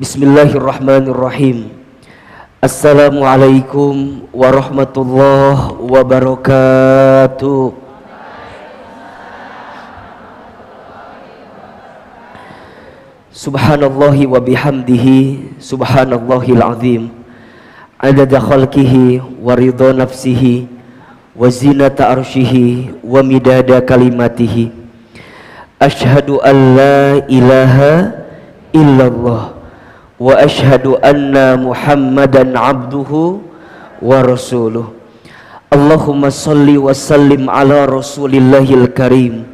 Bismillahirrahmanirrahim. Assalamualaikum warahmatullahi wabarakatuh. Subhanallahi wa bihamdihi, subhanallahil azim, adada khalqihi wa ridha nafsihi wa zinata arshihi wa midada kalimatihi. Ashhadu an la ilaha illallah wa ashhadu anna Muhammadan abduhu wa rasuluh. Allahumma salli wa sallim ala rasulillahil karim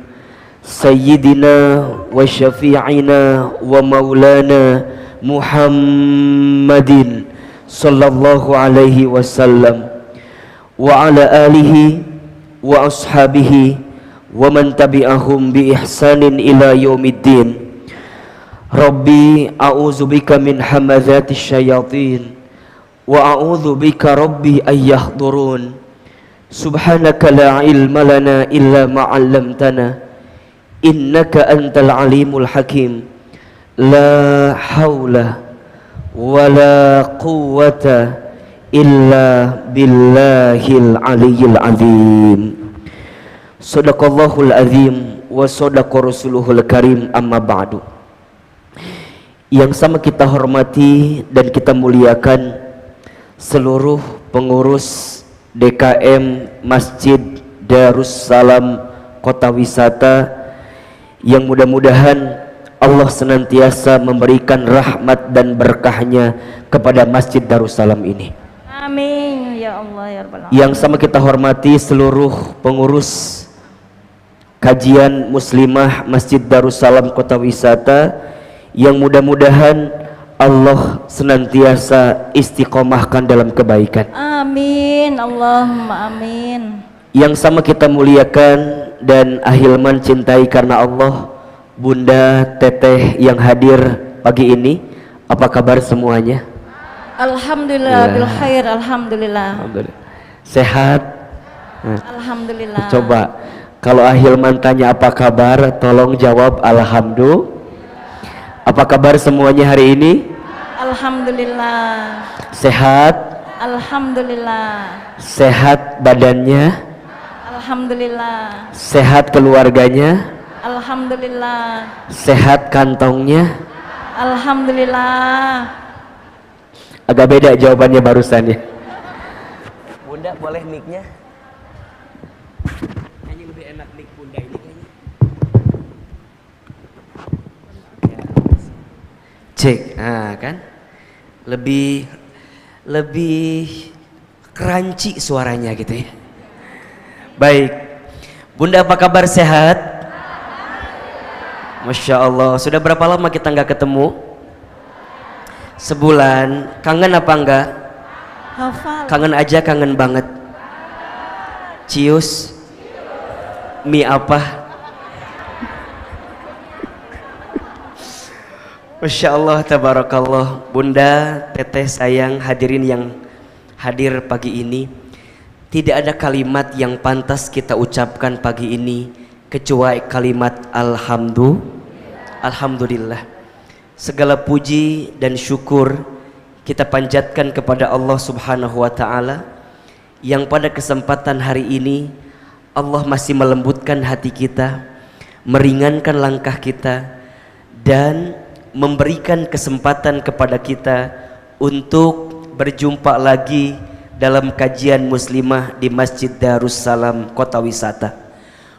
sayyidina wa syafi'ina wa maulana Muhammadin sallallahu alaihi wasallam wa ala alihi wa ashabihi wa man tabi'ahum bi ihsanin ila yaumiddin. Rabbi a'udzubika min hamadzatis syayatin wa a'udzubika rabbi ayyahdurun. Subhanaka la ilma lana illa ma 'allamtana innaka antal alimul hakim. La haula wala quwwata illa billahil aliyyil azim. Shadaqallahul azim wa shadaqa rasuluhul karim, amma ba'du. Yang sama kita hormati dan kita muliakan seluruh pengurus DKM Masjid Darussalam Kota Wisata, yang mudah-mudahan Allah senantiasa memberikan rahmat dan berkahnya kepada Masjid Darussalam ini. Amin ya Allah ya Rabbal Alamin. Yang sama kita hormati seluruh pengurus kajian muslimah Masjid Darussalam Kota Wisata, yang mudah-mudahan Allah senantiasa istiqomahkan dalam kebaikan. Amin, Allahumma amin. Yang sama kita muliakan dan ahilman cintai karena Allah, Bunda Teteh yang hadir pagi ini. Apa kabar semuanya? Alhamdulillah bil khair, alhamdulillah. Alhamdulillah. Sehat? Alhamdulillah. Coba kalau ahilman tanya apa kabar, tolong jawab alhamdulillah. Apa kabar semuanya hari ini? Alhamdulillah. Sehat? Alhamdulillah. Sehat badannya? Alhamdulillah. Sehat keluarganya? Alhamdulillah. Sehat kantongnya? Alhamdulillah. Agak beda jawabannya barusan ya. Bunda boleh mic-nya? Kayaknya lebih enak mic Bunda ini kayaknya. Cek, nah kan lebih crunchy suaranya gitu ya. Baik, Bunda apa kabar, sehat? Masya Allah. Sudah berapa lama kita nggak ketemu? Sebulan. Kangen apa enggak? Hafal. Kangen aja, kangen banget. Cius mie apa? Masya Allah, tabarakallah. Bunda, Teteh sayang, hadirin yang hadir pagi ini, tidak ada kalimat yang pantas kita ucapkan pagi ini kecuali kalimat alhamdulillah. Segala puji dan syukur kita panjatkan kepada Allah Subhanahu wa ta'ala, yang pada kesempatan hari ini Allah masih melembutkan hati kita, meringankan langkah kita, dan memberikan kesempatan kepada kita untuk berjumpa lagi dalam kajian muslimah di Masjid Darussalam Kota Wisata.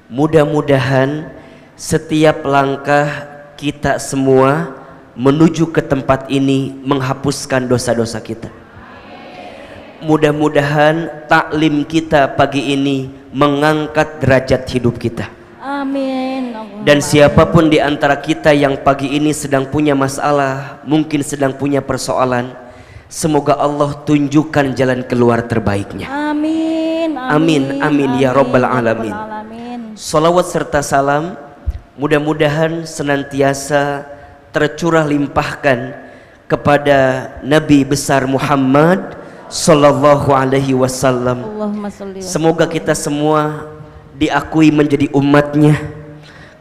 Mudah-mudahan setiap langkah kita semua menuju ke tempat ini menghapuskan dosa-dosa kita. Mudah-mudahan taklim kita pagi ini mengangkat derajat hidup kita. Amin. Dan siapapun di antara kita yang pagi ini sedang punya masalah, mungkin sedang punya persoalan, semoga Allah tunjukkan jalan keluar terbaiknya. Amin. Amin, amin ya Rabbal Alamin. Salawat serta salam mudah-mudahan senantiasa tercurah limpahkan kepada Nabi besar Muhammad sallallahu alaihi wasallam. Semoga kita semua diakui menjadi umatnya,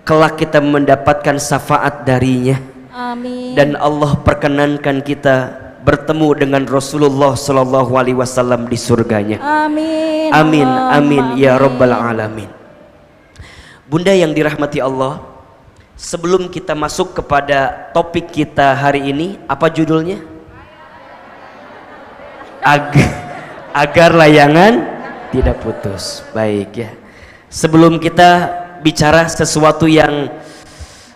kelak kita mendapatkan syafaat darinya. Amin. Dan Allah perkenankan kita bertemu dengan Rasulullah Sallallahu Alaihi Wasallam di surganya. Amin. Amin, Allahumma amin ya amin. Rabbal Alamin. Bunda yang dirahmati Allah, sebelum kita masuk kepada topik kita hari ini, apa judulnya? Agar layangan tidak putus. Baik ya. Sebelum kita bicara sesuatu yang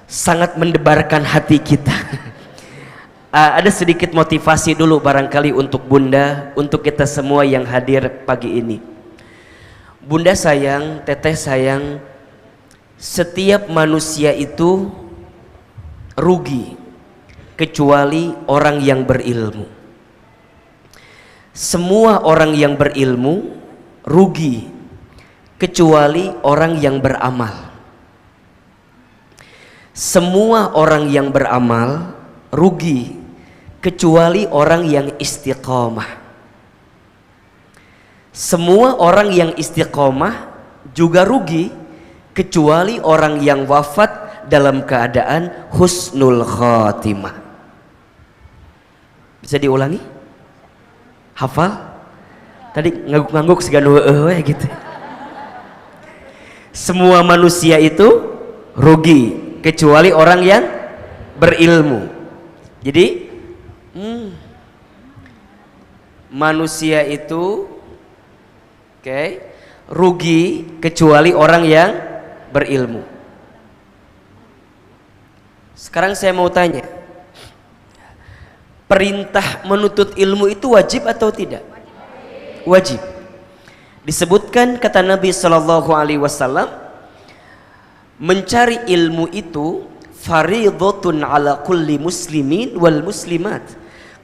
sangat mendebarkan hati kita, ada sedikit motivasi dulu barangkali untuk Bunda, untuk kita semua yang hadir pagi ini. Bunda sayang, Teteh sayang, setiap manusia itu rugi kecuali orang yang berilmu. Semua orang yang berilmu rugi kecuali orang yang beramal. Semua orang yang beramal rugi kecuali orang yang istiqomah. Semua orang yang istiqomah juga rugi kecuali orang yang wafat dalam keadaan husnul khatimah. Bisa diulangi? Hafal? Tadi ngangguk-ngangguk segala gitu. Semua manusia itu rugi kecuali orang yang berilmu. Jadi manusia itu rugi kecuali orang yang berilmu. Sekarang saya mau tanya, perintah menuntut ilmu itu wajib atau tidak? Wajib. Disebutkan kata Nabi Sallallahu Alaihi Wasallam, mencari ilmu itu faridhatun ala kulli muslimin wal muslimat,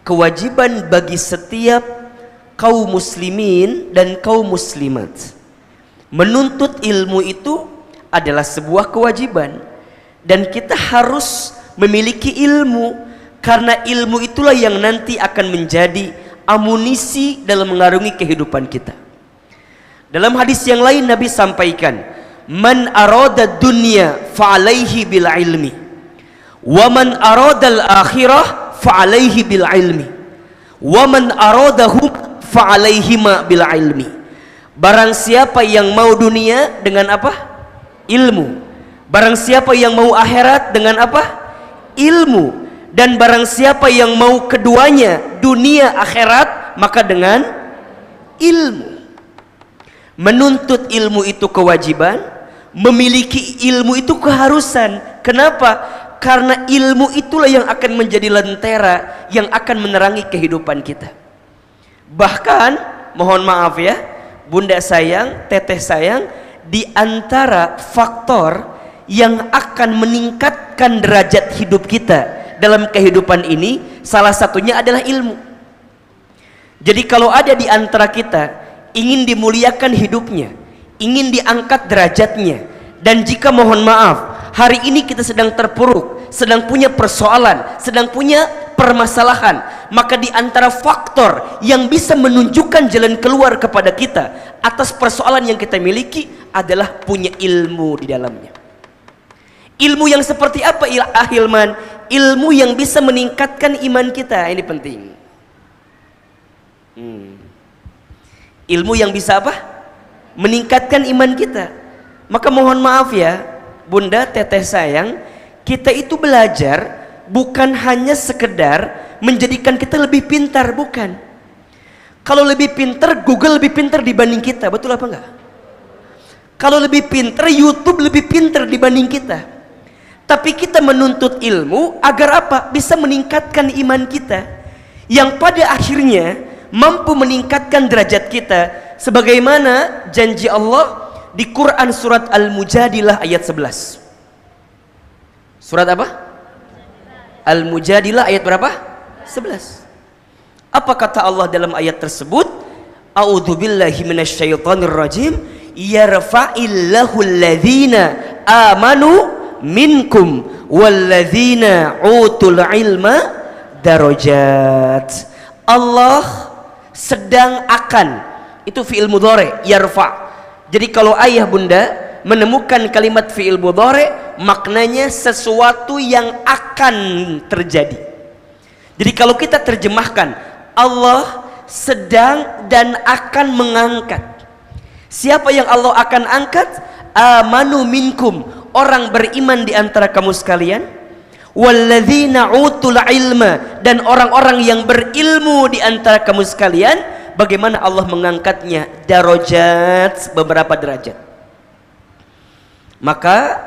kewajiban bagi setiap kaum muslimin dan kaum muslimat. Menuntut ilmu itu adalah sebuah kewajiban, dan kita harus memiliki ilmu, karena ilmu itulah yang nanti akan menjadi amunisi dalam mengarungi kehidupan kita. Dalam hadis yang lain Nabi sampaikan, man arada dunya fa'alaihi bil ilmi, wa man arada al akhirah fa'alaihi bil ilmi, wa man aradahu fa'alaihima bil ilmi. Barang siapa yang mau dunia dengan apa? Ilmu. Barang siapa yang mau akhirat dengan apa? Ilmu. Dan barang siapa yang mau keduanya, dunia akhirat, maka dengan ilmu. Menuntut ilmu itu kewajiban, memiliki ilmu itu keharusan. Kenapa? Karena ilmu itulah yang akan menjadi lentera yang akan menerangi kehidupan kita. Bahkan, mohon maaf ya, Bunda sayang, Teteh sayang, di antara faktor yang akan meningkatkan derajat hidup kita dalam kehidupan ini, salah satunya adalah ilmu. Jadi kalau ada di antara kita ingin dimuliakan hidupnya, ingin diangkat derajatnya, dan jika mohon maaf hari ini kita sedang terpuruk, sedang punya persoalan, sedang punya permasalahan, maka di antara faktor yang bisa menunjukkan jalan keluar kepada kita atas persoalan yang kita miliki adalah punya ilmu di dalamnya. Ilmu yang seperti apa Hilman? Ilmu yang bisa meningkatkan iman kita, ini penting. Ilmu yang bisa apa? Meningkatkan iman kita. Maka mohon maaf ya Bunda, Teteh sayang, kita itu belajar bukan hanya sekedar menjadikan kita lebih pintar, bukan. Kalau lebih pintar, Google lebih pintar dibanding kita, betul apa enggak? Kalau lebih pintar, YouTube lebih pintar dibanding kita. Tapi kita menuntut ilmu agar apa? Bisa meningkatkan iman kita, yang pada akhirnya mampu meningkatkan derajat kita, sebagaimana janji Allah di Quran surat Al-Mujadilah ayat 11. Surat apa? Al-Mujadilah ayat berapa? 11. Apa kata Allah dalam ayat tersebut? A'udzubillahi minasyaitonir rajim, yarfa'illahu alladhina amanu minkum walladzina utul ilma darajat. Allah sedang akan, itu fi'il mudhari, yarfa. Jadi kalau ayah bunda menemukan kalimat fi'il mudhari maknanya sesuatu yang akan terjadi. Jadi kalau kita terjemahkan, Allah sedang dan akan mengangkat. Siapa yang Allah akan angkat? Amanu minkum, orang beriman di antara kamu sekalian. Walladzina utul ilma, dan orang-orang yang berilmu di antara kamu sekalian. Bagaimana Allah mengangkatnya? Darajat, beberapa derajat. Maka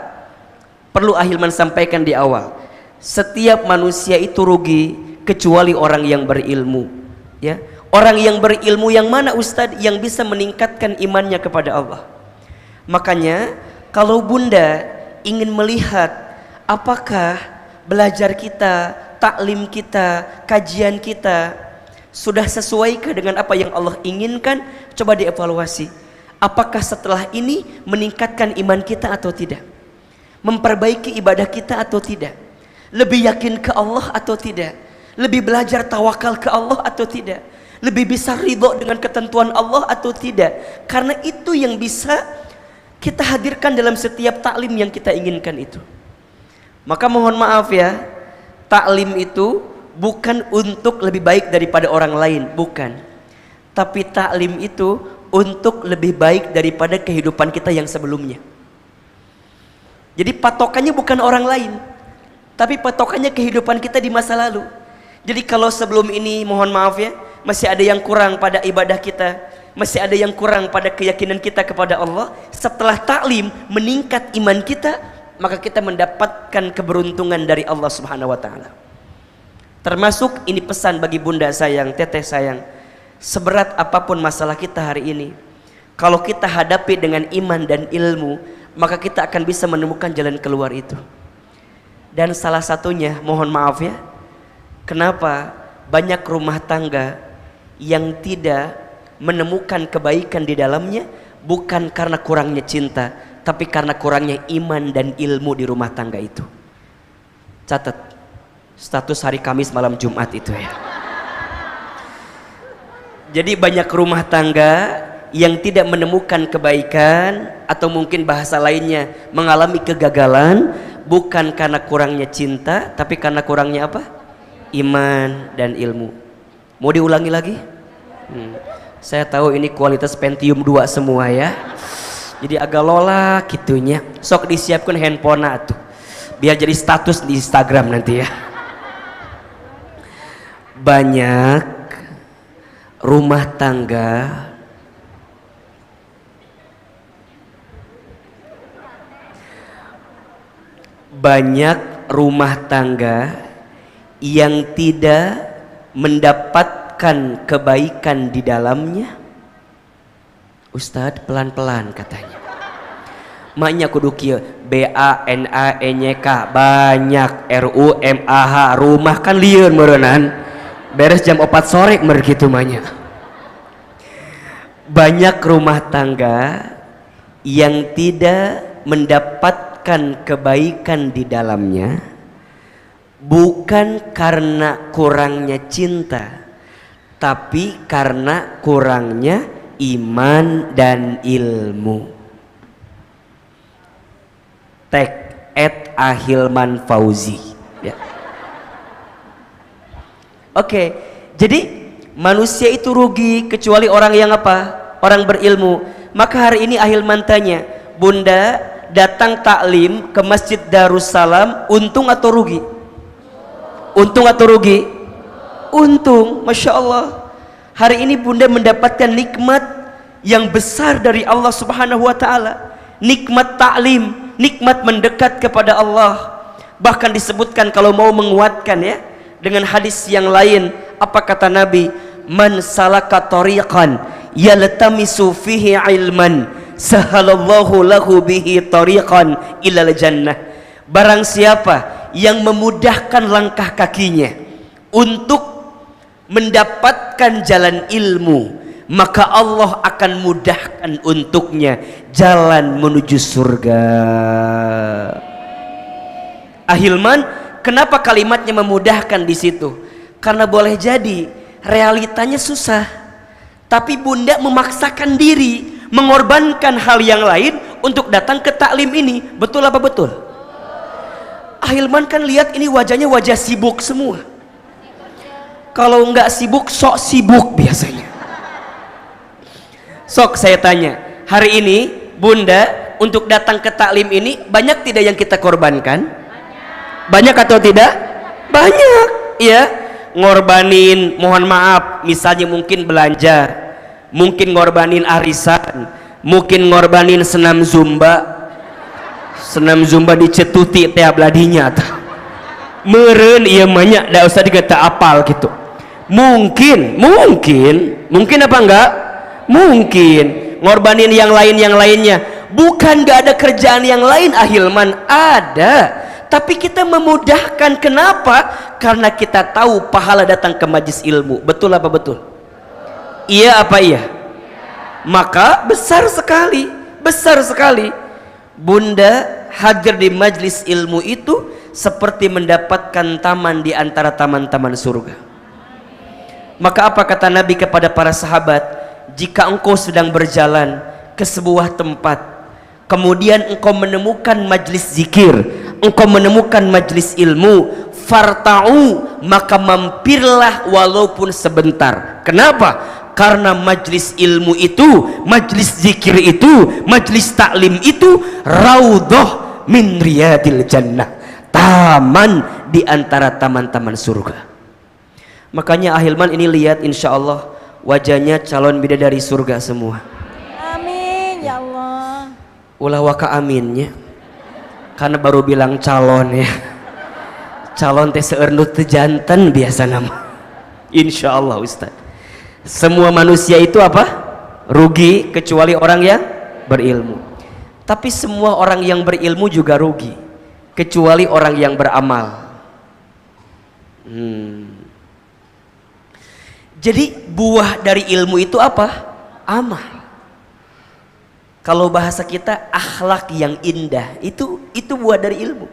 perlu Ahilman sampaikan di awal, setiap manusia itu rugi kecuali orang yang berilmu, ya. Orang yang berilmu yang mana Ustadz? Yang bisa meningkatkan imannya kepada Allah. Makanya kalau Bunda ingin melihat apakah belajar kita, taklim kita, kajian kita sudah sesuaikah dengan apa yang Allah inginkan, coba dievaluasi. Apakah setelah ini meningkatkan iman kita atau tidak? Memperbaiki ibadah kita atau tidak? Lebih yakin ke Allah atau tidak? Lebih belajar tawakal ke Allah atau tidak? Lebih bisa ridho dengan ketentuan Allah atau tidak? Karena itu yang bisa kita hadirkan dalam setiap taklim yang kita inginkan itu. Maka mohon maaf ya, taklim itu bukan untuk lebih baik daripada orang lain, bukan. Tapi taklim itu untuk lebih baik daripada kehidupan kita yang sebelumnya. Jadi patokannya bukan orang lain, tapi patokannya kehidupan kita di masa lalu. Jadi kalau sebelum ini mohon maaf ya, masih ada yang kurang pada ibadah kita, masih ada yang kurang pada keyakinan kita kepada Allah. Setelah taklim meningkat iman kita, maka kita mendapatkan keberuntungan dari Allah Subhanahu wa taala. Termasuk ini pesan bagi bunda sayang, teteh sayang, seberat apapun masalah kita hari ini, kalau kita hadapi dengan iman dan ilmu, maka kita akan bisa menemukan jalan keluar itu. Dan salah satunya, mohon maaf ya, kenapa banyak rumah tangga yang tidak menemukan kebaikan di dalamnya, bukan karena kurangnya cinta, tapi karena kurangnya iman dan ilmu di rumah tangga itu. Catat status hari Kamis malam Jumat itu ya. Jadi banyak rumah tangga yang tidak menemukan kebaikan, atau mungkin bahasa lainnya mengalami kegagalan, bukan karena kurangnya cinta, tapi karena kurangnya apa? Iman dan ilmu. Mau diulangi lagi? Saya tahu ini kualitas Pentium 2 semua ya. Jadi agak lola gitunya. Sok disiapkan handphone tuh, biar jadi status di Instagram nanti ya. Banyak rumah tangga yang tidak mendapatkan kebaikan di dalamnya. Ustadz pelan-pelan katanya. Maknya kudu kieu BANANYK banyak RUMAH rumah kan lieur meureunnan. Beres jam 4 sore meureun kitu mahnya. Banyak rumah tangga yang tidak mendapatkan kebaikan di dalamnya bukan karena kurangnya cinta, tapi karena kurangnya iman dan ilmu. Tag @Ahilman Fauzi ya. Oke, jadi manusia itu rugi kecuali orang yang apa? Orang berilmu. Maka hari ini Ahilman tanya, Bunda datang taklim ke Masjid Darussalam untung atau rugi? Untung atau rugi? Untung, Masya Allah. Hari ini Bunda mendapatkan nikmat yang besar dari Allah Subhanahu wa ta'ala. Nikmat taklim, nikmat mendekat kepada Allah. Bahkan disebutkan kalau mau menguatkan ya, dengan hadis yang lain, apa kata Nabi? Man salaka tariqan yaltamisu fihi ilman sahalallahu lahu bihi tariqan ilal jannah. Barang siapa yang memudahkan langkah kakinya untuk mendapatkan jalan ilmu, maka Allah akan mudahkan untuknya jalan menuju surga. Ahilman, kenapa kalimatnya memudahkan di situ? Karena boleh jadi realitanya susah, tapi Bunda memaksakan diri, mengorbankan hal yang lain untuk datang ke taklim ini. Betul apa betul? Ahilman kan lihat ini wajahnya wajah sibuk semua. Kalau nggak sibuk, sok sibuk biasanya. Sok saya tanya, hari ini Bunda untuk datang ke taklim ini banyak tidak yang kita korbankan? Banyak atau tidak? Banyak, ya. Ngorbanin, mohon maaf, misalnya mungkin belanja, mungkin ngorbanin arisan, mungkin ngorbanin senam zumba dicetuti tiap ladinya meren iya banyak, tidak usah dikata apal gitu. Mungkin apa enggak? Mungkin ngorbanin yang lainnya. Bukan gak ada kerjaan yang lain ahilman, ada, tapi kita memudahkan. Kenapa? Karena kita tahu pahala datang ke majlis ilmu. Betul apa betul? Iya apa iya? Maka besar sekali Bunda hadir di majlis ilmu itu seperti mendapatkan taman di antara taman-taman surga. Maka apa kata Nabi kepada para sahabat? Jika engkau sedang berjalan ke sebuah tempat, kemudian engkau menemukan majlis zikir, engkau menemukan majlis ilmu, farta'u, maka mampirlah walaupun sebentar. Kenapa? Karena majlis ilmu itu, majlis zikir itu, majlis taklim itu raudhah min riyadil jannah, taman di antara taman-taman surga. Makanya ahilman ini lihat, insya Allah wajahnya calon bidadari surga semua. Amin ya Allah. Ulah waka aminnya, karena baru bilang calon ya. Calon teh seernut teh jantan biasa nama. Insya Allah Ustaz. Semua manusia itu apa? Rugi kecuali orang yang berilmu. Tapi semua orang yang berilmu juga rugi kecuali orang yang beramal. Jadi buah dari ilmu itu apa? Amal. Kalau bahasa kita akhlak yang indah, itu buah dari ilmu.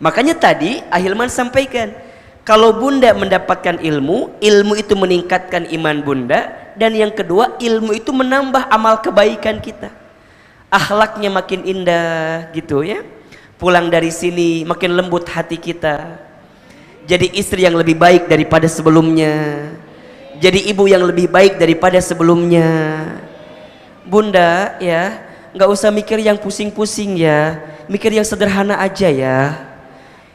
Makanya tadi ahilman sampaikan, kalau Bunda mendapatkan ilmu itu meningkatkan iman Bunda, dan yang kedua ilmu itu menambah amal kebaikan kita. Akhlaknya makin indah gitu ya. Pulang dari sini makin lembut hati kita. Jadi istri yang lebih baik daripada sebelumnya. Jadi ibu yang lebih baik daripada sebelumnya. Bunda ya, nggak usah mikir yang pusing-pusing ya, mikir yang sederhana aja ya.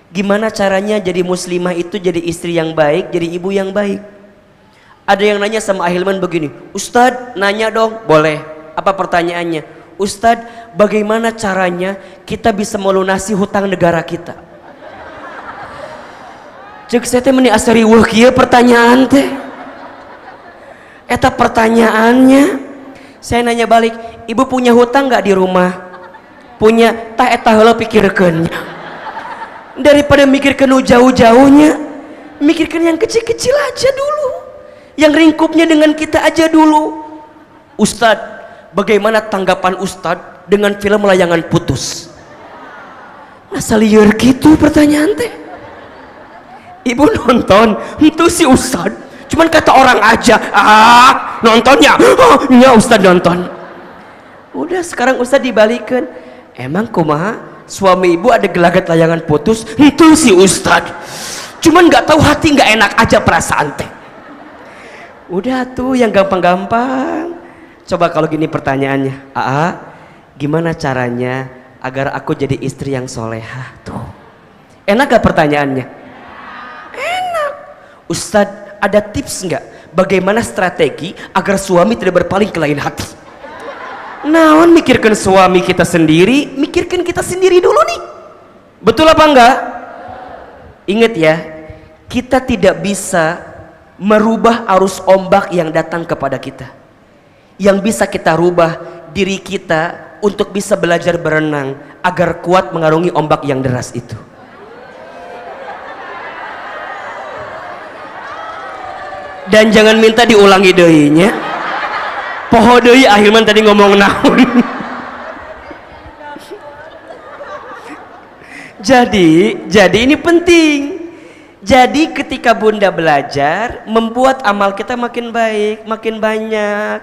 Gimana caranya jadi muslimah itu, jadi istri yang baik, jadi ibu yang baik. Ada yang nanya sama ahilman begini, Ustadz nanya dong. Boleh. Apa pertanyaannya? Ustadz, bagaimana caranya kita bisa melunasi hutang negara kita? Cek saya teh meni asari wah kieu pertanyaan teh. Eta pertanyaannya. Saya nanya balik, ibu punya hutang nggak di rumah? Punya. Tah eta heula pikirkeun. Daripada mikirkan jauh-jauhnya, mikirkan yang kecil-kecil aja dulu, yang ringkupnya dengan kita aja dulu. Ustadz, bagaimana tanggapan Ustadz dengan film Layangan Putus? Masa liar gitu pertanyaan teh. Ibu nonton itu si Ustadz cuman kata orang aja, nontonnya, ya Ustadz nonton. Udah sekarang Ustadz dibalikin, emang kumaha suami ibu ada gelagat Layangan Putus? Itu si Ustadz cuman nggak tahu hati, nggak enak aja perasaan teh. Udah tuh yang gampang-gampang. Coba kalau gini pertanyaannya, gimana caranya agar aku jadi istri yang solehah? Tuh enak gak pertanyaannya? Enak. Ustadz, ada tips nggak bagaimana strategi agar suami tidak berpaling ke lain hati? Naon mikirkan suami kita sendiri, mikirkan kita sendiri dulu nih. Betul apa enggak? Ingat ya, kita tidak bisa merubah arus ombak yang datang kepada kita. Yang bisa kita rubah diri kita untuk bisa belajar berenang agar kuat mengarungi ombak yang deras itu. Dan jangan minta diulangi deuinya. Poho deui ahilman tadi ngomong naon. Jadi ini penting. Jadi ketika Bunda belajar, membuat amal kita makin baik, makin banyak.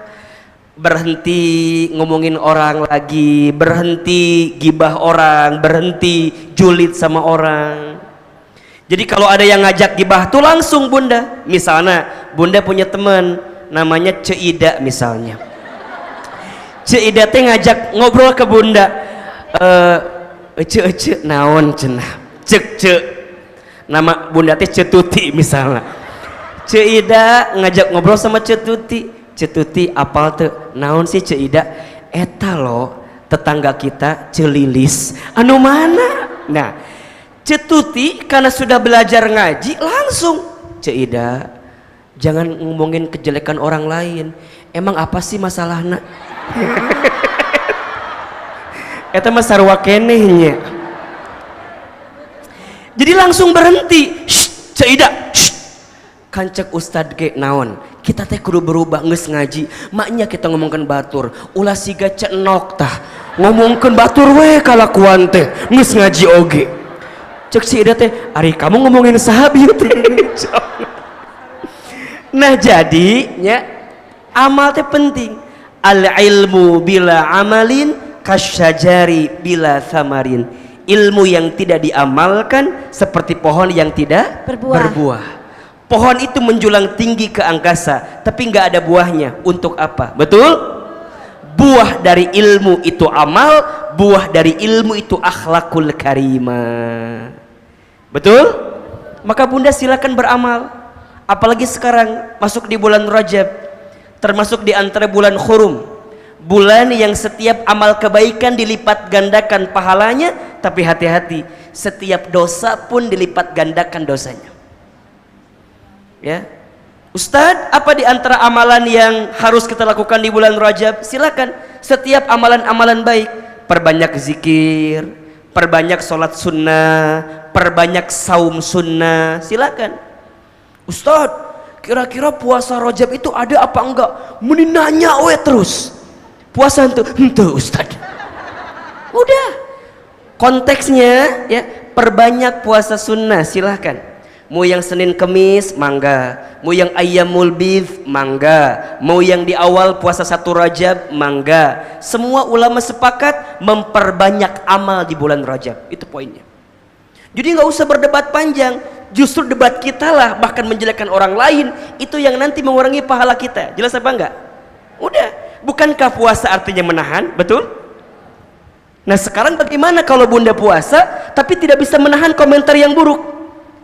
berhenti ngomongin orang lagi, berhenti gibah orang, berhenti julid sama orang. Jadi kalau ada yang ngajak gibah tuh langsung bunda, misalnya bunda punya teman namanya Ceida misalnya, Ceida teh ngajak ngobrol ke bunda, ece naon cenah, cek nama bunda teh Cetuti misalnya, Ceida ngajak ngobrol sama Cetuti apal tuh naon sih Ceida, eta lo tetangga kita Celilis anu mana. Nah Cetuti karena sudah belajar ngaji langsung, Ceida jangan ngomongin kejelekan orang lain, emang apa sih masalahnya? Eta mah sarua kenehnya. Jadi langsung berhenti. Ceida kancek ustad ge naon, kita teh kudu berubah geus ngaji, maknya kita ngomongkan batur ulah siga cenok tah ngomongkan batur we kalakuan teh geus ngaji oge. Cek si Ida teh, ari kamu ngomongin sahabat teh. Nah jadinya amal teh penting. Al ilmu bila amalin kasyajari bila thamarin. Ilmu yang tidak diamalkan seperti pohon yang tidak berbuah. Pohon itu menjulang tinggi ke angkasa tapi nggak ada buahnya, untuk apa? Betul? Buah dari ilmu itu amal, buah dari ilmu itu akhlakul karimah. Betul? Maka bunda silakan beramal, apalagi sekarang masuk di bulan Rajab, termasuk di antara bulan Khurum, bulan yang setiap amal kebaikan dilipat gandakan pahalanya, tapi hati-hati, setiap dosa pun dilipat gandakan dosanya. Ya, Ustadz, apa di antara amalan yang harus kita lakukan di bulan Rajab? Silakan, setiap amalan-amalan baik, perbanyak zikir, perbanyak sholat sunnah, perbanyak saum sunnah, silakan. Ustadz, kira-kira puasa Rajab itu ada apa enggak? Mending nanya we terus. Puasa itu, Ustadz. Udah, konteksnya ya, perbanyak puasa sunnah, silahkan. Mau yang Senin Kemis, mangga. Mau yang Ayyamul Bidh, mangga. Mau yang di awal puasa 1 Rajab, mangga. Semua ulama sepakat memperbanyak amal di bulan Rajab. Itu poinnya. Jadi nggak usah berdebat panjang. Justru debat kita lah, bahkan menjelekkan orang lain, itu yang nanti mengurangi pahala kita. Jelas apa enggak? Udah. Bukankah puasa artinya menahan? Betul? Nah sekarang bagaimana kalau bunda puasa tapi tidak bisa menahan komentar yang buruk?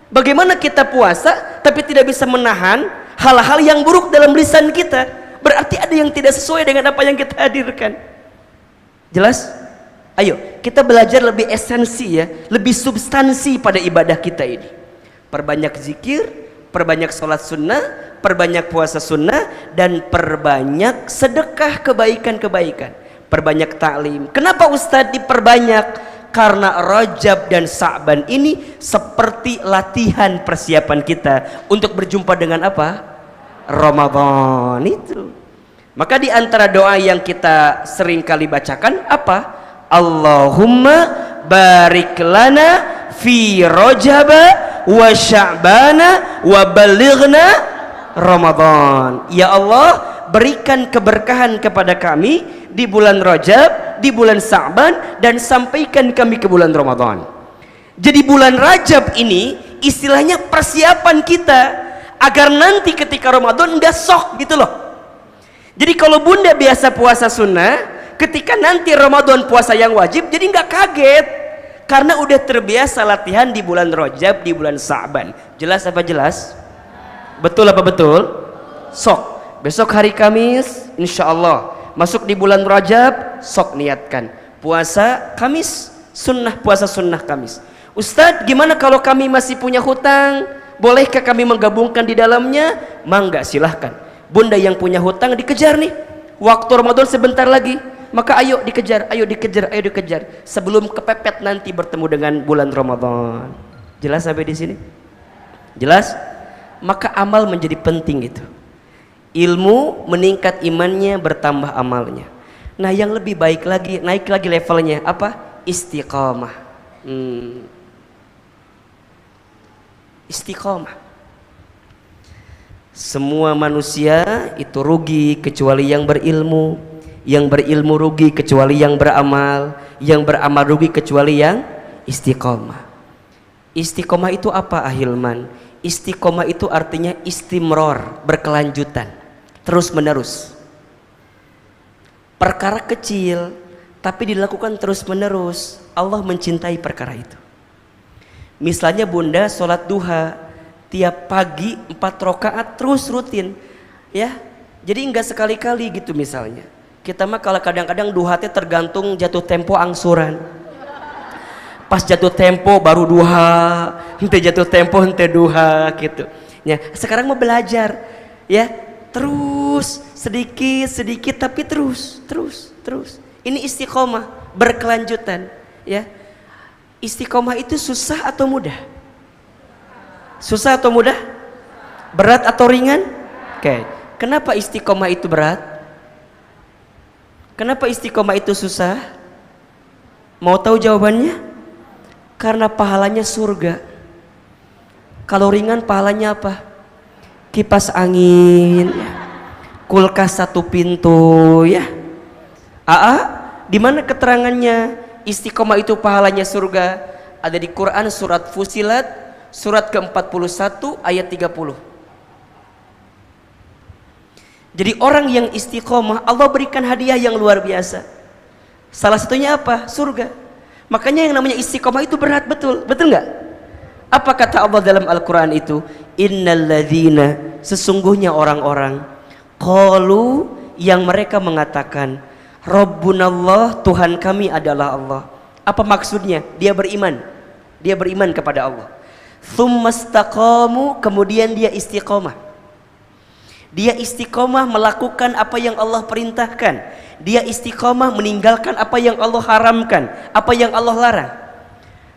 Bagaimana kita puasa tapi tidak bisa menahan hal-hal yang buruk dalam lisan kita? Berarti ada yang tidak sesuai dengan apa yang kita hadirkan. Jelas? Ayo kita belajar lebih esensi ya, lebih substansi pada ibadah kita ini. Perbanyak zikir, perbanyak sholat sunnah, perbanyak puasa sunnah, dan perbanyak sedekah kebaikan-kebaikan, perbanyak taklim. Kenapa Ustadz diperbanyak? Karena Rajab dan Sa'ban ini seperti latihan persiapan kita untuk berjumpa dengan apa? Ramadan itu. Maka di antara doa yang kita sering kali bacakan apa? Allahumma barik lana fi Rajab wa Sya'bana wa balighna Ramadan. Ya Allah, berikan keberkahan kepada kami di bulan Rajab, di bulan Sa'ban, dan sampaikan kami ke bulan Ramadan. Jadi bulan Rajab ini istilahnya persiapan kita agar nanti ketika Ramadan enggak sok gitu loh. Jadi kalau bunda biasa puasa sunnah, ketika nanti Ramadan puasa yang wajib, jadi enggak kaget karena udah terbiasa latihan di bulan Rajab, di bulan Sa'ban. Jelas apa jelas? Betul apa betul? Sok. Besok hari Kamis, insya Allah masuk di bulan Rajab, sok niatkan puasa Kamis, sunnah, puasa sunnah Kamis. Ustadz, gimana kalau kami masih punya hutang? Bolehkah kami menggabungkan di dalamnya? Mangga, silahkan. Bunda yang punya hutang dikejar nih. Waktu Ramadan sebentar lagi, maka ayo dikejar, ayo dikejar, ayo dikejar. Sebelum kepepet nanti bertemu dengan bulan Ramadan. Jelas sampai di sini? Jelas? Maka amal menjadi penting itu. Ilmu meningkat imannya, bertambah amalnya. Nah yang lebih baik lagi, naik lagi levelnya apa? Istiqamah. Istiqamah. Semua manusia itu rugi kecuali yang berilmu, yang berilmu rugi kecuali yang beramal rugi kecuali yang istiqomah. Istiqomah itu apa, Ahilman? Istiqomah itu artinya istimror, berkelanjutan, terus menerus. Perkara kecil tapi dilakukan terus menerus, Allah mencintai perkara itu. Misalnya bunda sholat duha tiap pagi 4 rakaat terus rutin, ya. Jadi enggak sekali-kali gitu misalnya. Kita mah kalau kadang-kadang duha teh tergantung jatuh tempo angsuran. Pas jatuh tempo baru duha, hente jatuh tempo hente duha gitu. Ya, sekarang mau belajar, ya, terus sedikit tapi terus. Ini istiqomah, berkelanjutan, ya. Istiqomah itu susah atau mudah? Susah atau mudah? Berat atau ringan? Oke. Kenapa istiqomah itu berat? Kenapa istiqomah itu susah? Mau tahu jawabannya? Karena pahalanya surga. Kalau ringan pahalanya apa? Kipas angin, ya. Kulkas 1 pintu, ya. Di mana keterangannya istiqomah itu pahalanya surga? Ada di Quran surat Fusilat surat ke-41 ayat 30. Jadi orang yang istiqomah Allah berikan hadiah yang luar biasa. Salah satunya apa? Surga. Makanya yang namanya istiqomah itu berat, betul nggak? Apa kata Allah dalam Al-Quran itu? Innalladzina, sesungguhnya orang-orang, qalu, yang mereka mengatakan, Rabbunallah, Tuhan kami adalah Allah. Apa maksudnya? Dia beriman kepada Allah. Tsumastaqamu, kemudian dia istiqomah. Dia istiqomah melakukan apa yang Allah perintahkan. Dia istiqomah meninggalkan apa yang Allah haramkan, apa yang Allah larang.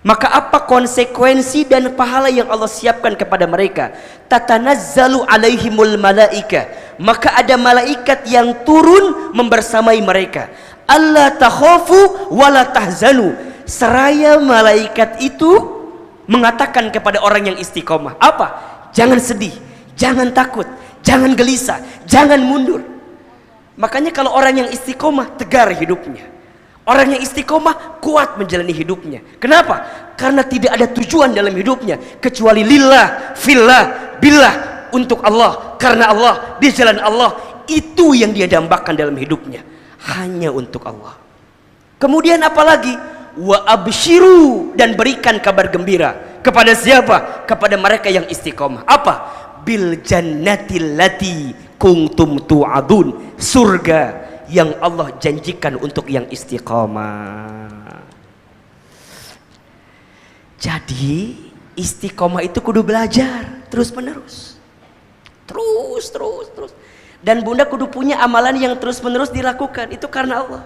Maka apa konsekuensi dan pahala yang Allah siapkan kepada mereka? Tatanazzalu alaihimul malaika, maka ada malaikat yang turun membersamai mereka. Allah takhafu wala tahzanu, seraya malaikat itu mengatakan kepada orang yang istiqomah, apa? Jangan sedih, jangan takut, jangan gelisah, jangan mundur. Makanya kalau orang yang istiqomah tegar hidupnya. Orang yang istiqomah kuat menjalani hidupnya. Kenapa? Karena tidak ada tujuan dalam hidupnya kecuali lillah, fillah, billah, untuk Allah, karena Allah, di jalan Allah. Itu yang dia dambakan dalam hidupnya, hanya untuk Allah. Kemudian apalagi? Wa abshiru, dan berikan kabar gembira kepada siapa? Kepada mereka yang istiqomah. Apa? Bil jannatil lati kuntum tu'adun, surga yang Allah janjikan untuk yang istiqomah. Jadi istiqomah itu kudu belajar terus menerus, terus. Dan bunda kudu punya amalan yang terus menerus dilakukan, itu karena Allah.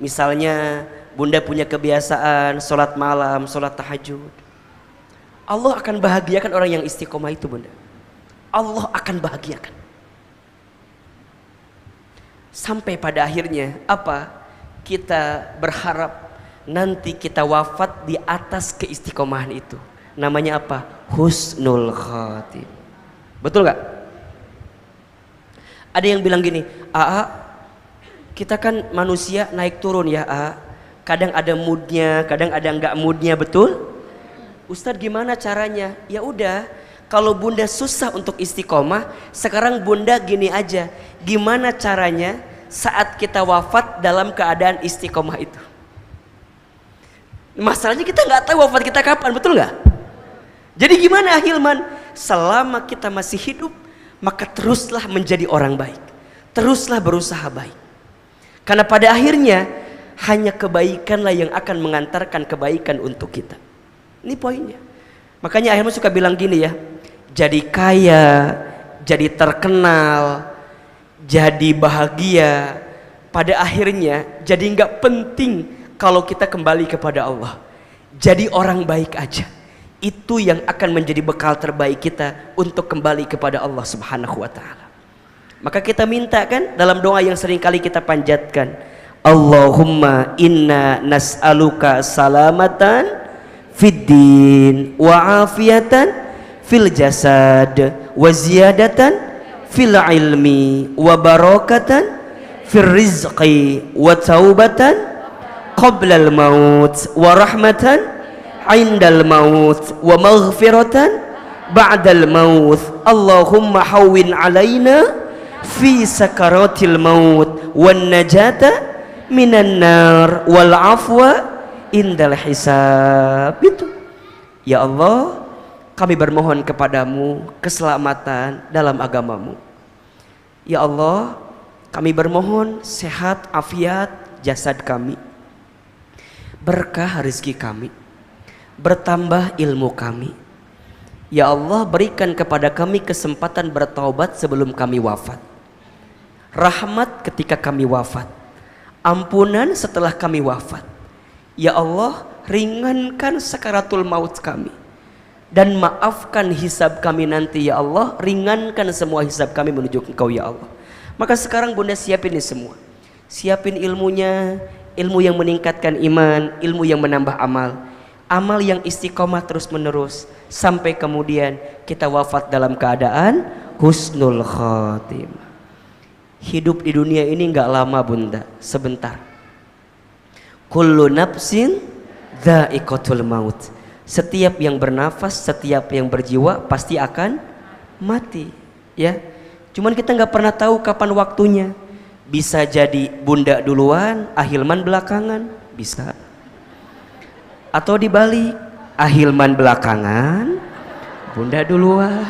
Misalnya bunda punya kebiasaan sholat malam, sholat tahajud, Allah akan bahagiakan orang yang istiqomah itu, bunda. Allah akan bahagiakan. Sampai pada akhirnya apa? Kita berharap nanti kita wafat di atas keistiqomahan itu. Namanya apa? Husnul khatim. Betul gak? Ada yang bilang gini, kita kan manusia naik turun ya, kadang ada moodnya, kadang ada nggak moodnya, betul? Ustadz gimana caranya? Ya udah, kalau bunda susah untuk istiqomah, sekarang bunda gini aja, gimana caranya saat kita wafat dalam keadaan istiqomah itu? Masalahnya kita nggak tahu wafat kita kapan, betul nggak? Jadi gimana, Hilman? Selama kita masih hidup, maka teruslah menjadi orang baik, teruslah berusaha baik, karena pada akhirnya hanya kebaikanlah yang akan mengantarkan kebaikan untuk kita. Ini poinnya. Makanya akhirnya suka bilang gini ya, jadi kaya, jadi terkenal, jadi bahagia, pada akhirnya jadi nggak penting kalau kita kembali kepada Allah. Jadi orang baik aja, itu yang akan menjadi bekal terbaik kita untuk kembali kepada Allah Subhanahu wa Ta'ala. Maka kita minta kan dalam doa yang sering kali kita panjatkan, Allahumma inna nas'aluka salamatan fid din wa afiyatan fil jasad wa ziyadatan fil ilmi wa barakatan fil rizqi wa taubatan qabla al maut wa rahmatan indal maut wa maghfiratan ba'dal maut. Allahumma hawwin alaina fi sakaratil maut wan najata minan nar wal afwa indal hisab. Itu ya Allah, kami bermohon kepadamu keselamatan dalam agamamu. Ya Allah, kami bermohon sehat afiat jasad kami, berkah rezeki kami, bertambah ilmu kami. Ya Allah, berikan kepada kami kesempatan bertaubat sebelum kami wafat, rahmat ketika kami wafat, ampunan setelah kami wafat. Ya Allah, ringankan sakaratul maut kami dan maafkan hisab kami nanti. Ya Allah, ringankan semua hisab kami menuju Engkau ya Allah. Maka sekarang Bunda siapin ini semua, siapin ilmunya, ilmu yang meningkatkan iman, ilmu yang menambah amal, amal yang istiqomah terus menerus sampai kemudian kita wafat dalam keadaan husnul khatimah. Hidup di dunia ini enggak lama Bunda, sebentar. Kullu nafsin dha'iqatul maut. Setiap yang bernafas, setiap yang berjiwa pasti akan mati, ya. Cuman kita nggak pernah tahu kapan waktunya. Bisa jadi Bunda duluan, Ahilman belakangan, bisa. Atau dibalik, Ahilman belakangan, Bunda duluan.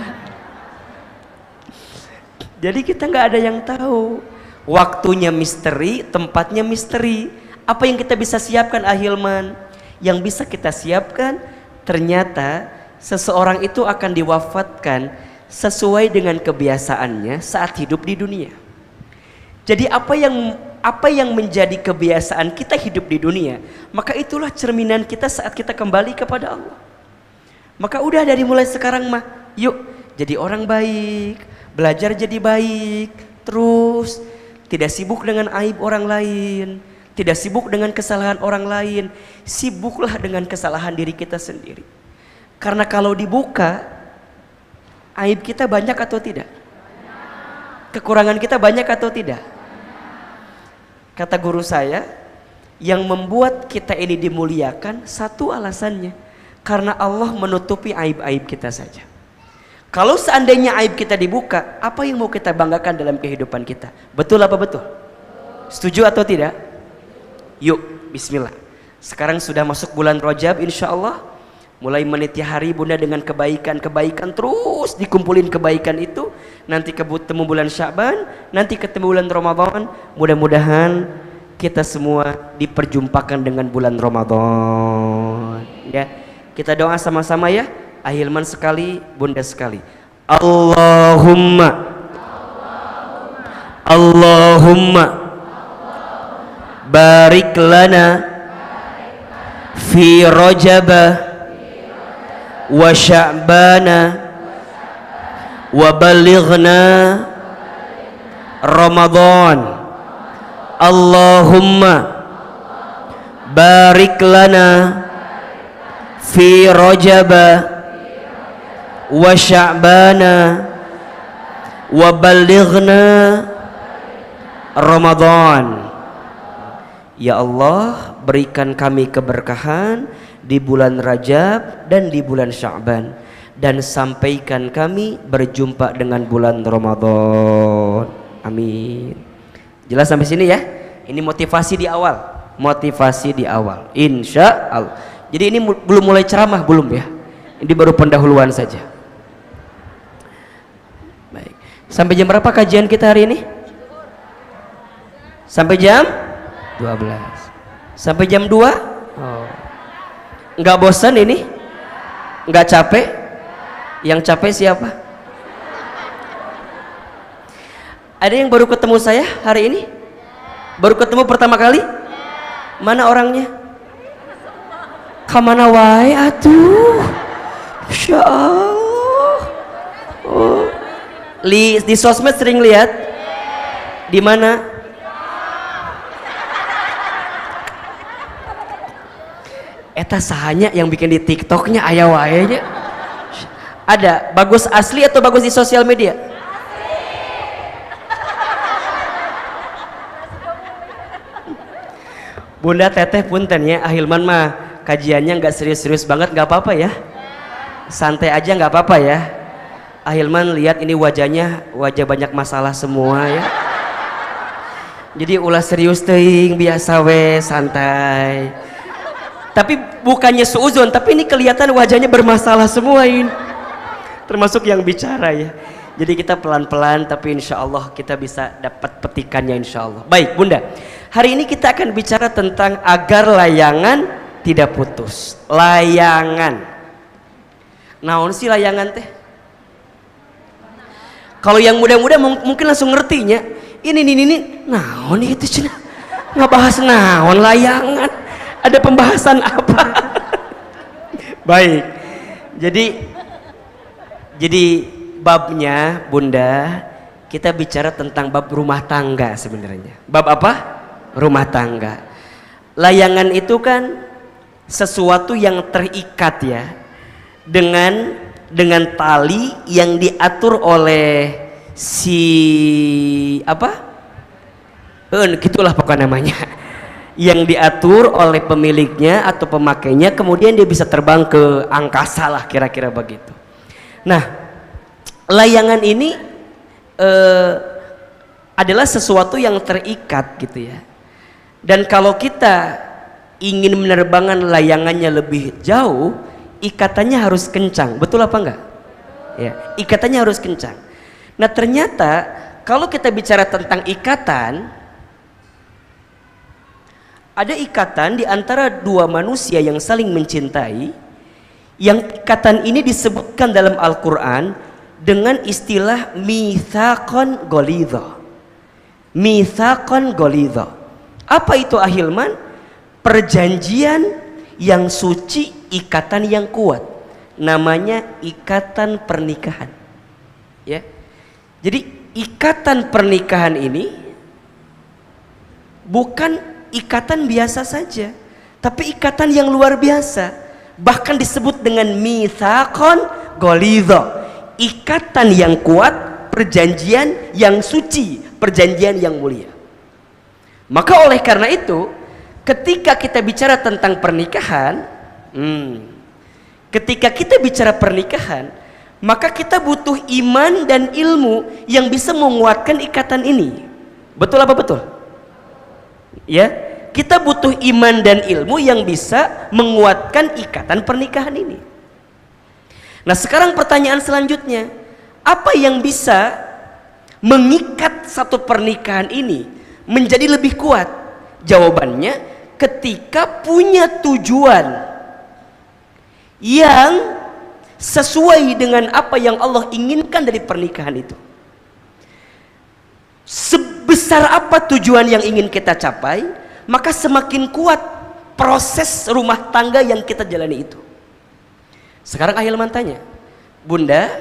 Jadi kita nggak ada yang tahu. Waktunya misteri, tempatnya misteri. Apa yang kita bisa siapkan Ahilman? Yang bisa kita siapkan, ternyata seseorang itu akan diwafatkan sesuai dengan kebiasaannya saat hidup di dunia. Jadi apa yang menjadi kebiasaan kita hidup di dunia, maka itulah cerminan kita saat kita kembali kepada Allah. Maka udah dari mulai sekarang mah, yuk jadi orang baik, belajar jadi baik, terus tidak sibuk dengan aib orang lain, tidak sibuk dengan kesalahan orang lain, sibuklah dengan kesalahan diri kita sendiri. Karena kalau dibuka, aib kita banyak atau tidak? Kekurangan kita banyak atau tidak? Kata guru saya, yang membuat kita ini dimuliakan satu alasannya, karena Allah menutupi aib-aib kita saja. Kalau seandainya aib kita dibuka, apa yang mau kita banggakan dalam kehidupan kita? Betul apa betul? Setuju atau tidak? Yuk, bismillah. Sekarang sudah masuk bulan Rajab, insya Allah. Mulai meniti hari Bunda dengan kebaikan-kebaikan, terus dikumpulin kebaikan itu. Nanti ketemu bulan Sya'ban, nanti ketemu bulan Ramadan. Mudah-mudahan kita semua diperjumpakan dengan bulan Ramadan. Ya, kita doa sama-sama ya. Ahilman sekali, Bunda sekali. Allahumma barik lana fi Rajab wa Sya'bana wa balighna Ramadan. Allahumma barik lana fi Rajab wa Sya'bana wa balighna Ramadan. Ya Allah, berikan kami keberkahan di bulan Rajab dan di bulan Sya'ban, dan sampaikan kami berjumpa dengan bulan Ramadan. Amin. Jelas sampai sini ya? Ini motivasi di awal. Motivasi di awal. Insya Allah. Jadi ini belum mulai ceramah, belum ya? Ini baru pendahuluan saja. Baik. Sampai jam berapa kajian kita hari ini? Sampai jam 12. Sampai jam 2? Oh. Enggak bosan ini? Enggak capek? Yang capek siapa? Ada yang baru ketemu saya hari ini? Baru ketemu pertama kali? Mana orangnya? Kamana wae atuh? Masya Allah. Oh. Di sosmed sering lihat? Di mana? Eta sahanya yang bikin di TikToknya aya wae nya. Ada. Bagus asli atau bagus di sosial media? Bunda Teteh punten ya, Ahilman mah kajiannya nggak serius-serius banget, nggak apa-apa ya, santai aja nggak apa-apa ya. Ahilman lihat ini wajahnya wajah banyak masalah semua ya, jadi ulah serius teuing, biasa we, santai. Tapi bukannya suuzon, tapi ini kelihatan wajahnya bermasalah semua ini, termasuk yang bicara ya. Jadi kita pelan-pelan, tapi insya Allah kita bisa dapat petikannya insya Allah. Baik Bunda, hari ini kita akan bicara tentang agar layangan tidak putus. Layangan, naon sih layangan teh? Kalau yang muda-muda mungkin langsung ngertinya. Ini naon itu cina, nggak bahas naon layangan, ada pembahasan apa? Baik, jadi babnya Bunda, kita bicara tentang bab rumah tangga sebenarnya. Bab apa? Rumah tangga. Layangan itu kan sesuatu yang terikat ya, dengan tali yang diatur oleh si apa? Gitulah pokoknya namanya. Yang diatur oleh pemiliknya atau pemakainya, kemudian dia bisa terbang ke angkasa lah, kira-kira begitu. Nah, layangan ini adalah sesuatu yang terikat gitu ya. Dan kalau kita ingin menerbangkan layangannya lebih jauh, ikatannya harus kencang. Betul apa enggak? Ya, ikatannya harus kencang. Nah, ternyata kalau kita bicara tentang ikatan, ada ikatan di antara dua manusia yang saling mencintai, yang ikatan ini disebutkan dalam Al-Quran dengan istilah mitsaqan ghalidha. Mitsaqan ghalidha. Apa itu Ahilman? Perjanjian yang suci, ikatan yang kuat. Namanya ikatan pernikahan. Ya. Jadi ikatan pernikahan ini bukan ikatan biasa saja, tapi ikatan yang luar biasa. Bahkan disebut dengan mitsaqan ghalidha. Ikatan yang kuat, perjanjian yang suci, perjanjian yang mulia. Maka oleh karena itu, ketika kita bicara tentang pernikahan, maka kita butuh iman dan ilmu yang bisa menguatkan ikatan ini. Betul apa betul? Ya, kita butuh iman dan ilmu yang bisa menguatkan ikatan pernikahan ini. Nah, sekarang pertanyaan selanjutnya, apa yang bisa mengikat satu pernikahan ini menjadi lebih kuat? Jawabannya, ketika punya tujuan yang sesuai dengan apa yang Allah inginkan dari pernikahan itu. Sebesar apa tujuan yang ingin kita capai, maka semakin kuat proses rumah tangga yang kita jalani itu. Sekarang Ahilman tanya, Bunda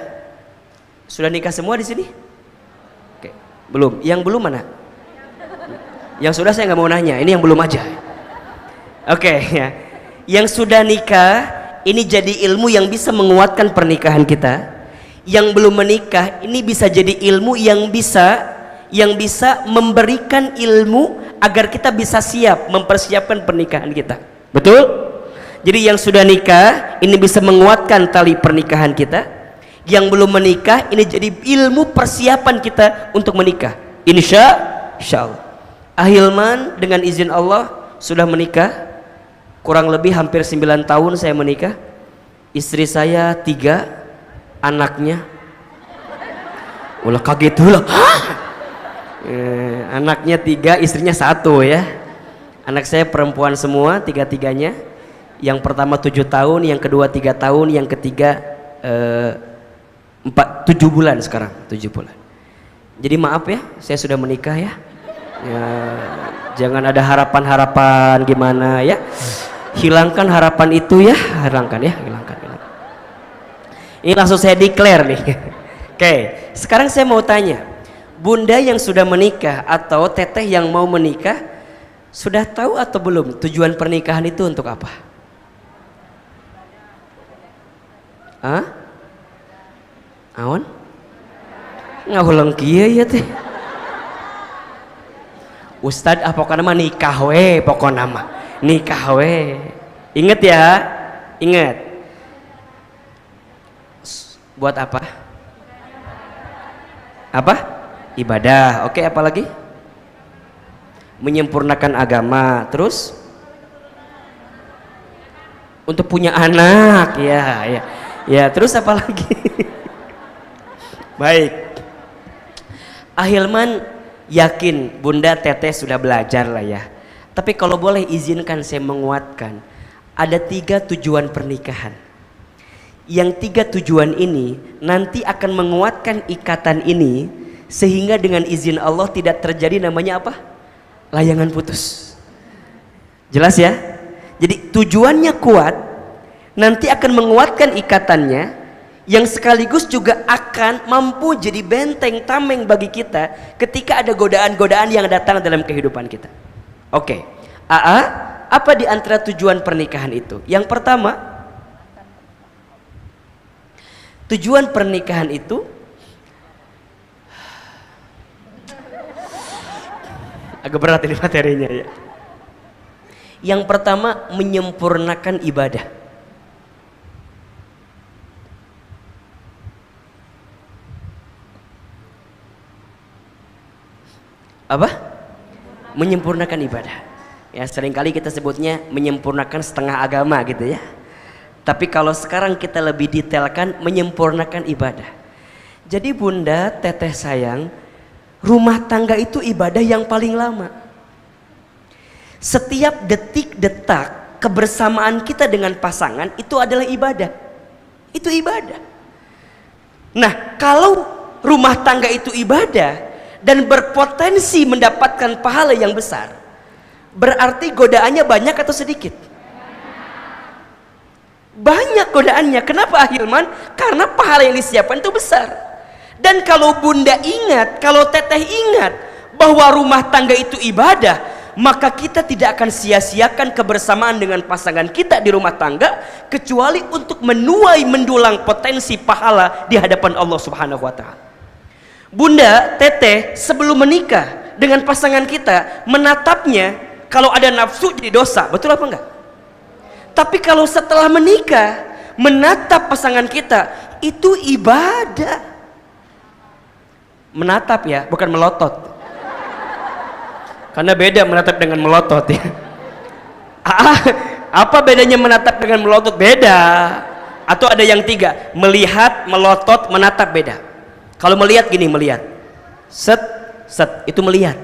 sudah nikah semua di sini? Oke, belum. Yang belum mana? Yang sudah saya nggak mau nanya, ini yang belum aja. Oke, ya. Yang sudah nikah, ini jadi ilmu yang bisa menguatkan pernikahan kita. Yang belum menikah, ini bisa jadi ilmu yang bisa memberikan ilmu agar kita bisa siap mempersiapkan pernikahan kita. Betul? Jadi yang sudah nikah ini bisa menguatkan tali pernikahan kita. Yang belum menikah ini jadi ilmu persiapan kita untuk menikah. Insya Allah. Ahilman dengan izin Allah sudah menikah. Kurang lebih hampir 9 tahun saya menikah. Istri saya 3, anaknya ulah kaget ulah. Anaknya 3, istrinya 1 ya. Anak saya perempuan semua, 3-tiganya. Yang pertama 7 tahun, yang kedua 3 tahun, yang ketiga 7 bulan sekarang, 7 bulan. Jadi maaf ya, saya sudah menikah ya. Jangan ada harapan-harapan gimana ya. Hilangkan harapan itu ya, hilangkan. Ini langsung saya declare nih. Oke, sekarang saya mau tanya, Bunda yang sudah menikah atau teteh yang mau menikah, sudah tahu atau belum tujuan pernikahan itu untuk apa? Hah? Awan? Ngahulang kieu ya teh. Ustad pokoknya mah nikah we, pokoknya mah nikah we. Ingat ya, ingat. Buat apa? Apa? Ibadah. Oke, apa lagi? Menyempurnakan agama. Terus? Untuk punya anak. Ya, terus apa lagi? Baik. Ahilman yakin Bunda Teteh sudah belajar lah ya. Tapi kalau boleh izinkan saya menguatkan, ada 3 tujuan pernikahan. Yang 3 tujuan ini nanti akan menguatkan ikatan ini sehingga dengan izin Allah tidak terjadi namanya apa? Layangan putus. Jelas ya? Jadi tujuannya kuat, nanti akan menguatkan ikatannya, yang sekaligus juga akan mampu jadi benteng tameng bagi kita ketika ada godaan-godaan yang datang dalam kehidupan kita. Oke, apa di antara tujuan pernikahan itu? Yang pertama, tujuan pernikahan itu agak berat ini materinya ya. Yang pertama, menyempurnakan ibadah. Apa? Menyempurnakan ibadah. Ya, seringkali kita sebutnya menyempurnakan setengah agama gitu ya. Tapi kalau sekarang kita lebih detailkan, menyempurnakan ibadah. Jadi Bunda Teteh sayang, rumah tangga itu ibadah yang paling lama. Setiap detik-detak kebersamaan kita dengan pasangan itu adalah ibadah. Itu ibadah. Nah, kalau rumah tangga itu ibadah dan berpotensi mendapatkan pahala yang besar, berarti godaannya banyak atau sedikit? Banyak godaannya. Kenapa Ahilman? Karena pahala yang disiapkan itu besar. Dan kalau Bunda ingat, kalau Teteh ingat bahwa rumah tangga itu ibadah, maka kita tidak akan sia-siakan kebersamaan dengan pasangan kita di rumah tangga kecuali untuk menuai mendulang potensi pahala di hadapan Allah Subhanahu wa taala. Bunda Teteh sebelum menikah dengan pasangan kita menatapnya, kalau ada nafsu jadi dosa, betul apa enggak? Tapi kalau setelah menikah menatap pasangan kita itu ibadah. Menatap ya, bukan melotot. Karena beda menatap dengan melotot ya. Apa bedanya menatap dengan melotot? Beda. Atau ada yang 3, melihat, melotot, menatap, beda. Kalau melihat gini, melihat set itu melihat.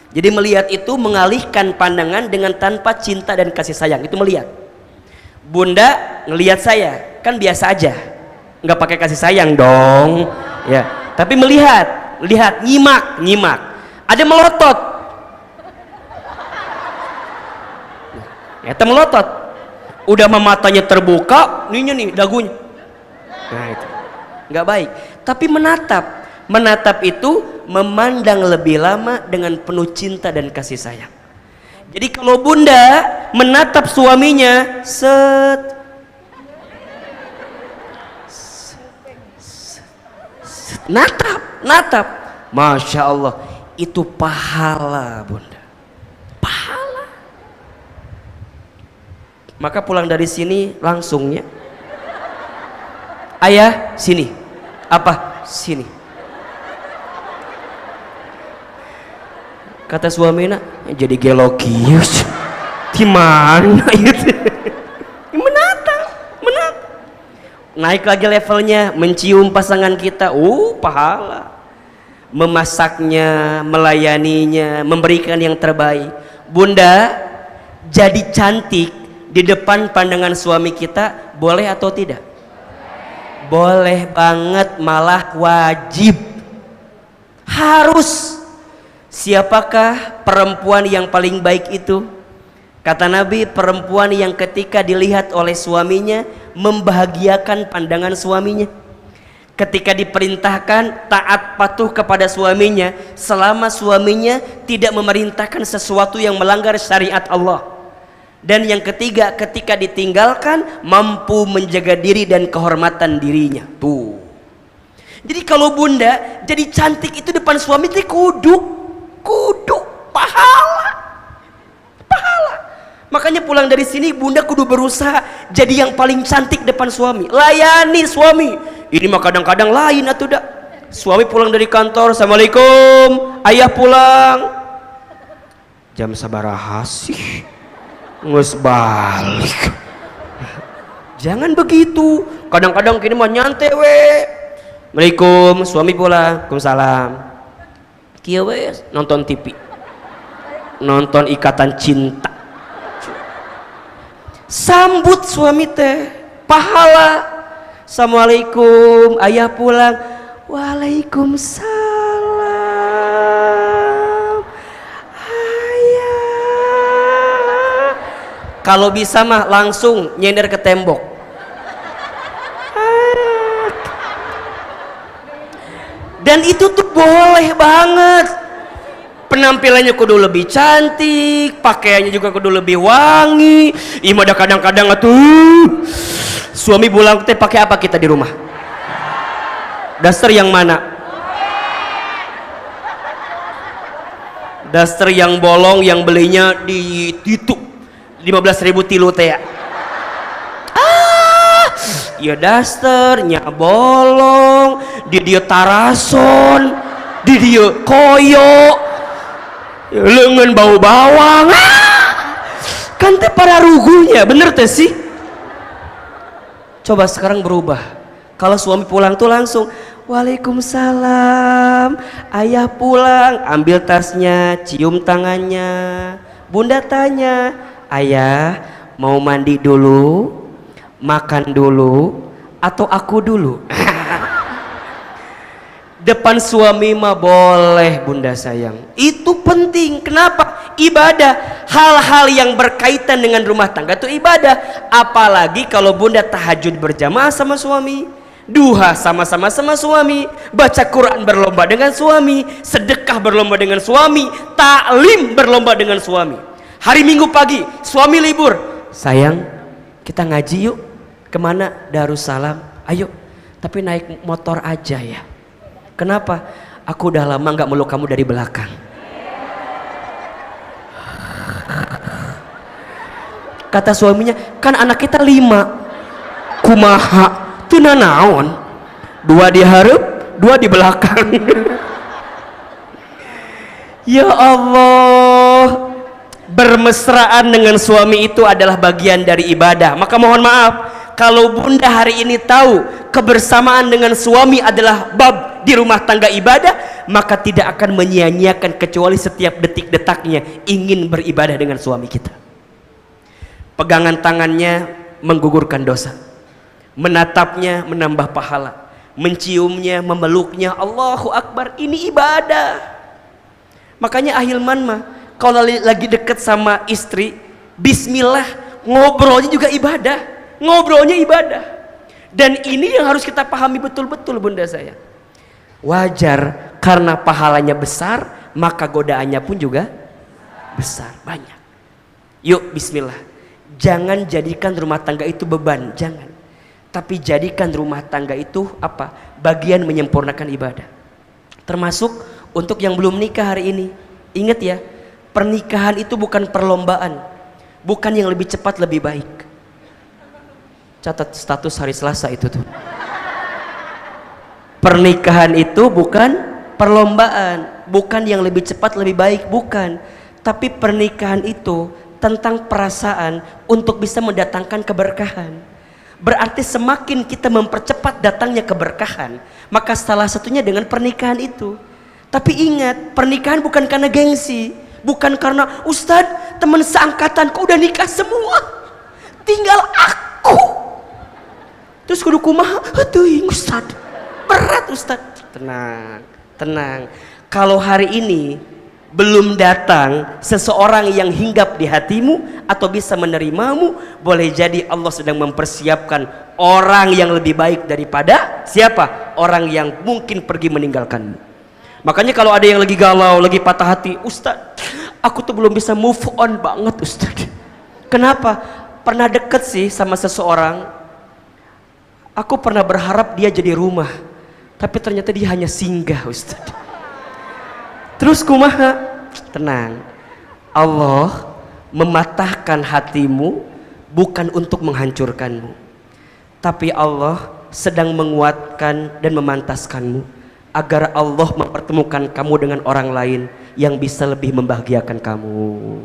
Jadi melihat itu mengalihkan pandangan dengan tanpa cinta dan kasih sayang, itu melihat. Bunda ngelihat saya kan biasa aja, nggak pakai kasih sayang dong ya, tapi melihat, nyimak. Ada melotot ya, melotot udah matanya terbuka nih dagunya, nah itu nggak baik. Tapi menatap itu memandang lebih lama dengan penuh cinta dan kasih sayang. Jadi kalau Bunda menatap suaminya natap, Masya Allah, itu pahala Bunda, pahala. Maka pulang dari sini langsungnya, ayah sini, apa sini, kata suaminya jadi gelokius gimana itu. menatap naik lagi levelnya, mencium pasangan kita, pahala. Memasaknya, melayaninya, memberikan yang terbaik. Bunda jadi cantik di depan pandangan suami kita, boleh atau tidak? Boleh banget, malah wajib, harus. Siapakah perempuan yang paling baik itu? Kata Nabi, perempuan yang ketika dilihat oleh suaminya membahagiakan pandangan suaminya. Ketika diperintahkan taat patuh kepada suaminya selama suaminya tidak memerintahkan sesuatu yang melanggar syariat Allah. Dan yang ketiga, ketika ditinggalkan mampu menjaga diri dan kehormatan dirinya. Tuh, Jadi kalau bunda jadi cantik itu depan suami itu kudu pahala. Makanya pulang dari sini bunda kudu berusaha jadi yang paling cantik depan suami. Layani suami. Ini mah kadang-kadang lain atuh dak. Suami pulang dari kantor, assalamualaikum, ayah pulang. Jam sabaraha sih? Nges balik. Jangan begitu. Kadang-kadang kini mah nyantai we. Assalamualaikum, suami pulang. Waalaikumsalam. Kieu we nonton TV. Nonton Ikatan Cinta. Sambut suami teh, pahala. Assalamualaikum, ayah pulang. Waalaikumsalam, ayah. Kalau bisa mah langsung nyender ke tembok. Dan itu tuh boleh banget. Penampilannya kudu lebih cantik, pakaiannya juga kudu lebih wangi. Ada kadang-kadang atuh suami pulang teh pakai apa kita di rumah? Daster yang mana? Daster yang bolong yang belinya di titu 15.000 tilu teh ya. Ya dasternya bolong, di dia tarason, di dia koyo, lengan bau bawang. Kan teh para rugunya, bener teh sih. Coba sekarang berubah. Kalau suami pulang tuh langsung Waalaikumsalam, ayah pulang, ambil tasnya, cium tangannya. Bunda tanya, ayah mau mandi dulu, makan dulu, atau aku dulu? Depan suami mah boleh bunda sayang. Itu penting. Kenapa? Ibadah. Hal-hal yang berkaitan dengan rumah tangga itu ibadah. Apalagi kalau bunda tahajud berjamaah sama suami, duha sama-sama sama suami, baca Quran berlomba dengan suami, sedekah berlomba dengan suami, taklim berlomba dengan suami. Hari Minggu pagi suami libur, sayang kita ngaji yuk. Kemana? Darussalam. Ayo, tapi naik motor aja ya. Kenapa? Aku udah lama nggak meluk kamu dari belakang. Kata suaminya, kan anak kita 5. Kumaha? Tuna naon? 2 di hareup, 2 di belakang. Ya Allah, bermesraan dengan suami itu adalah bagian dari ibadah. Maka mohon maaf, kalau bunda hari ini tahu kebersamaan dengan suami adalah bab di rumah tangga ibadah, maka tidak akan menyia-nyiakan kecuali setiap detik-detaknya ingin beribadah dengan suami kita. Pegangan tangannya menggugurkan dosa, menatapnya menambah pahala, menciumnya, memeluknya, Allahu Akbar, ini ibadah. Makanya ahilman mah kalau lagi deket sama istri, bismillah, ngobrolnya juga ibadah, ngobrolnya ibadah. Dan ini yang harus kita pahami betul-betul bunda saya. Wajar, karena pahalanya besar, maka godaannya pun juga besar, banyak. Yuk bismillah, jangan jadikan rumah tangga itu beban, jangan. Tapi jadikan rumah tangga itu apa? Bagian menyempurnakan ibadah. Termasuk untuk yang belum nikah hari ini, ingat ya, pernikahan itu bukan perlombaan, bukan yang lebih cepat lebih baik. Catat status hari Selasa itu tuh. Pernikahan itu bukan perlombaan, bukan yang lebih cepat lebih baik, bukan. Tapi pernikahan itu tentang perasaan untuk bisa mendatangkan keberkahan. Berarti semakin kita mempercepat datangnya keberkahan, maka salah satunya dengan pernikahan itu. Tapi ingat, pernikahan bukan karena gengsi, bukan karena Ustadz teman seangkatanku udah nikah semua, tinggal aku. Terus kudu kumaha? Heueuing Ustadz, berat Ustadz. Tenang, tenang. Kalau hari ini belum datang seseorang yang hinggap di hatimu atau bisa menerimamu, boleh jadi Allah sedang mempersiapkan orang yang lebih baik daripada siapa? Orang yang mungkin pergi meninggalkanmu. Makanya kalau ada yang lagi galau, lagi patah hati, Ustadz, aku tuh belum bisa move on banget Ustadz. Kenapa? Pernah deket sih sama seseorang, aku pernah berharap dia jadi rumah, Tapi ternyata dia hanya singgah, Ustaz. Terus kumaha? Tenang. Allah mematahkan hatimu bukan untuk menghancurkanmu, tapi Allah sedang menguatkan dan memantaskanmu agar Allah mempertemukan kamu dengan orang lain yang bisa lebih membahagiakan kamu.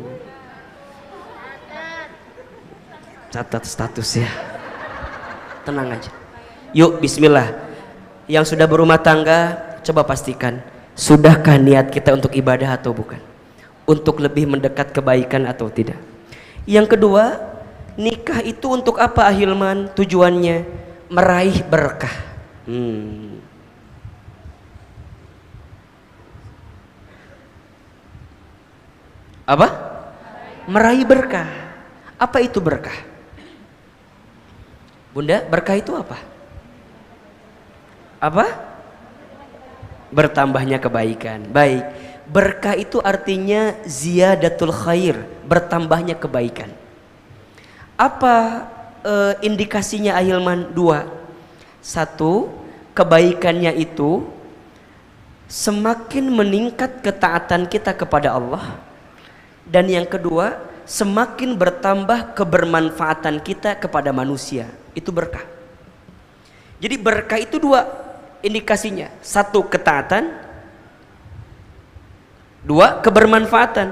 Catat status ya. Tenang aja. Yuk bismillah. Yang sudah berumah tangga, coba pastikan sudahkah niat kita untuk ibadah atau bukan, untuk lebih mendekat kebaikan atau tidak. Yang kedua, nikah itu untuk apa Ahilman? Tujuannya meraih berkah. Apa? Meraih berkah. Apa itu berkah? Bunda, berkah itu apa? Apa? Bertambahnya kebaikan. Baik. Berkah itu artinya ziyadatul khair, bertambahnya kebaikan. Apa indikasinya Ahilman? 2. 1, kebaikannya itu semakin meningkat ketaatan kita kepada Allah. Dan yang kedua, semakin bertambah kebermanfaatan kita kepada manusia. Itu berkah. Jadi berkah itu 2 indikasinya. 1, ketaatan. 2, kebermanfaatan.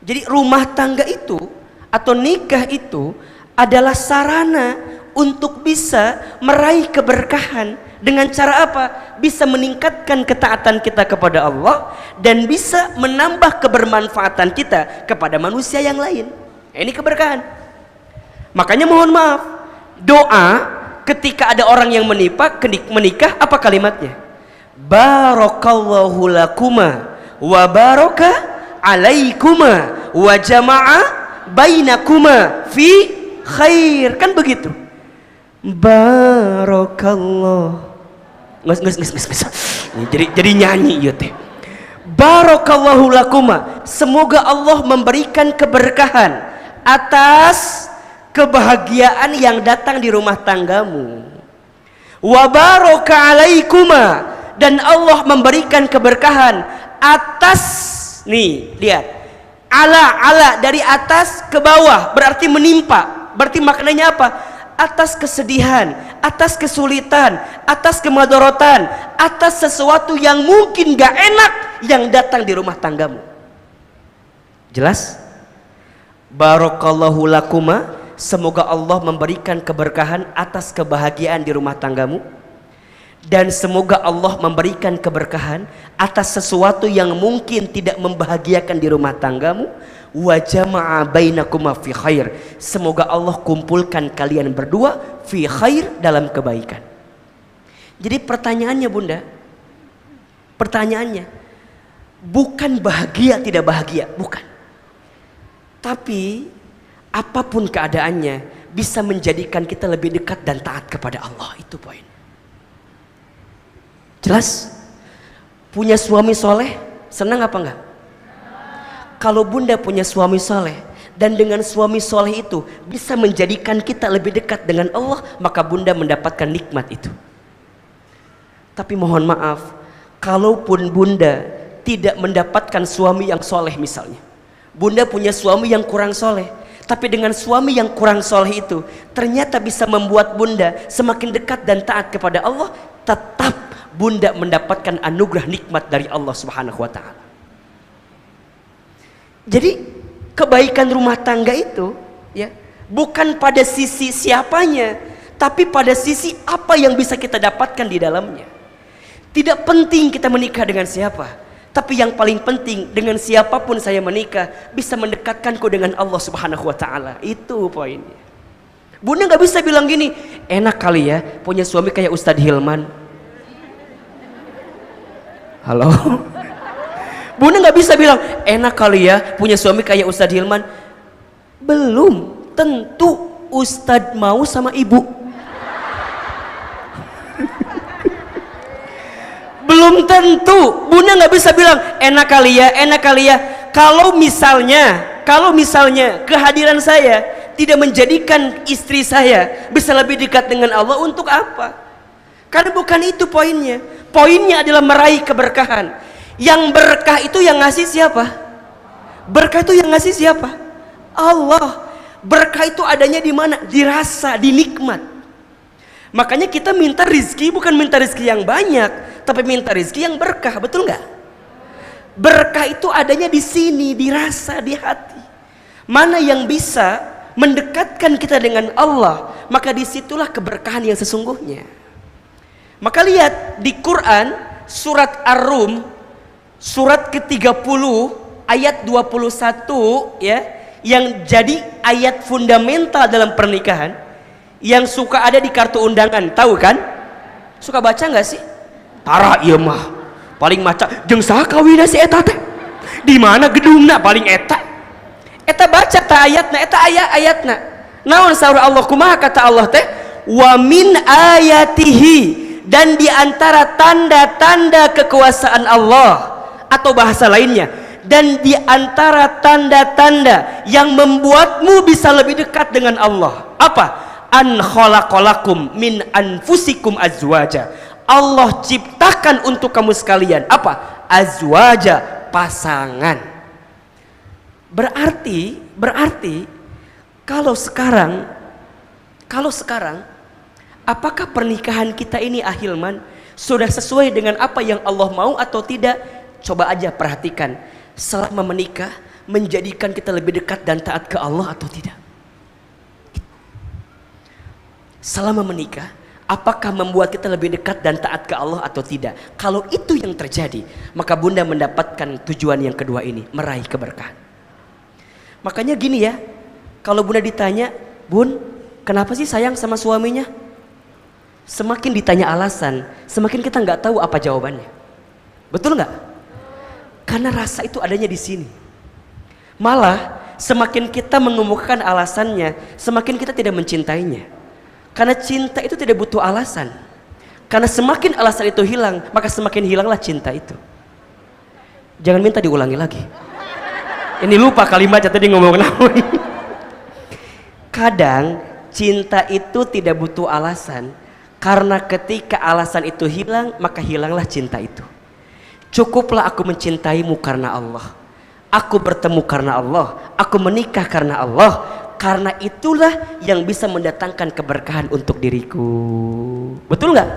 Jadi rumah tangga itu atau nikah itu adalah sarana untuk bisa meraih keberkahan. Dengan cara apa? Bisa meningkatkan ketaatan kita kepada Allah dan bisa menambah kebermanfaatan kita kepada manusia yang lain. Ini keberkahan. Makanya mohon maaf, doa ketika ada orang yang menikah, apa kalimatnya? Barakallahu lakuma wa baraka alaikuma wa jama'a bainakuma fi khair. Kan begitu. Barakallah. Nges. Jadi nyanyi ya teh. Barakallahu lakuma. Semoga Allah memberikan keberkahan atas kebahagiaan yang datang di rumah tanggamu. Wa baraka alaikuma, dan Allah memberikan keberkahan atas, nih lihat, ala dari atas ke bawah berarti menimpa. Berarti maknanya apa? Atas kesedihan, atas kesulitan, atas kemadorotan, atas sesuatu yang mungkin gak enak yang datang di rumah tanggamu. Jelas? Barakallahu lakuma, semoga Allah memberikan keberkahan atas kebahagiaan di rumah tanggamu, dan semoga Allah memberikan keberkahan atas sesuatu yang mungkin tidak membahagiakan di rumah tanggamu. Wa jama'a bainakuma fi khair, semoga Allah kumpulkan kalian berdua fi khair, dalam kebaikan. Jadi pertanyaannya Bunda, pertanyaannya bukan bahagia tidak bahagia, bukan, tapi apapun keadaannya bisa menjadikan kita lebih dekat dan taat kepada Allah. Itu poin. Jelas? Punya suami soleh senang apa enggak? Kalau Bunda punya suami soleh dan dengan suami soleh itu bisa menjadikan kita lebih dekat dengan Allah, maka Bunda mendapatkan nikmat itu. Tapi mohon maaf, kalaupun Bunda tidak mendapatkan suami yang soleh, misalnya Bunda punya suami yang kurang soleh, tapi dengan suami yang kurang soleh itu ternyata bisa membuat Bunda semakin dekat dan taat kepada Allah, tetap Bunda mendapatkan anugerah nikmat dari Allah Subhanahu wa ta'ala. Jadi kebaikan rumah tangga itu ya bukan pada sisi siapanya, tapi pada sisi apa yang bisa kita dapatkan di dalamnya. Tidak penting kita menikah dengan siapa, tapi yang paling penting dengan siapapun saya menikah bisa mendekatkanku dengan Allah Subhanahu wa ta'ala. Itu poinnya. Bunda gak bisa bilang gini, enak kali ya punya suami kayak Ustadz Hilman. Halo. Bunda gak bisa bilang enak kali ya punya suami kayak Ustadz Hilman. Belum tentu Ustadz mau sama ibu. Belum tentu. Bunda gak bisa bilang enak kali ya, enak kali ya. Kalau misalnya kehadiran saya tidak menjadikan istri saya bisa lebih dekat dengan Allah, untuk apa? Karena bukan itu poinnya. Poinnya adalah meraih keberkahan. Yang berkah itu yang ngasih siapa? Berkah itu yang ngasih siapa? Allah. Berkah itu adanya di mana? Dirasa, dinikmat. Makanya kita minta rizki bukan minta rizki yang banyak, tapi minta rizki yang berkah, betul nggak? Berkah itu adanya di sini, dirasa, di hati. Mana yang bisa mendekatkan kita dengan Allah, maka disitulah keberkahan yang sesungguhnya. Maka lihat di Quran surat Ar-Rum surat ke-30 ayat 21 ya, yang jadi ayat fundamental dalam pernikahan, yang suka ada di kartu undangan, tahu kan? Suka baca nggak sih? Tara ieu mah paling maca jeung saha kawinna si eta teh? Di mana gedungna paling eta? Eta baca ta ayatna, eta ayatna. Naon saur Allah, kumaha kata Allah teh? Wa min ayatihi, dan di antara tanda-tanda kekuasaan Allah, atau bahasa lainnya, dan di antara tanda-tanda yang membuatmu bisa lebih dekat dengan Allah, apa? An khalaqalakum min anfusikum azwaja. Allah ciptakan untuk kamu sekalian apa? Azwaja, pasangan. Berarti kalau sekarang apakah pernikahan kita ini Ahilman sudah sesuai dengan apa yang Allah mau atau tidak? Coba aja perhatikan, selama menikah menjadikan kita lebih dekat dan taat ke Allah atau tidak? Selama menikah, apakah membuat kita lebih dekat dan taat ke Allah atau tidak? Kalau itu yang terjadi, maka Bunda mendapatkan tujuan yang kedua ini, meraih keberkahan. Makanya gini ya, kalau Bunda ditanya, Bun, kenapa sih sayang sama suaminya? Semakin ditanya alasan, semakin kita nggak tahu apa jawabannya. Betul nggak? Karena rasa itu adanya di sini. Malah semakin kita mengemukakan alasannya, semakin kita tidak mencintainya. Karena cinta itu tidak butuh alasan. Karena semakin alasan itu hilang, maka semakin hilanglah cinta itu. Jangan minta diulangi lagi. Ini lupa kalimatnya tadi ngomong naon. Kadang cinta itu tidak butuh alasan, karena ketika alasan itu hilang, maka hilanglah cinta itu. Cukuplah aku mencintaimu karena Allah, aku bertemu karena Allah, aku menikah karena Allah. Karena itulah yang bisa mendatangkan keberkahan untuk diriku. Betul nggak?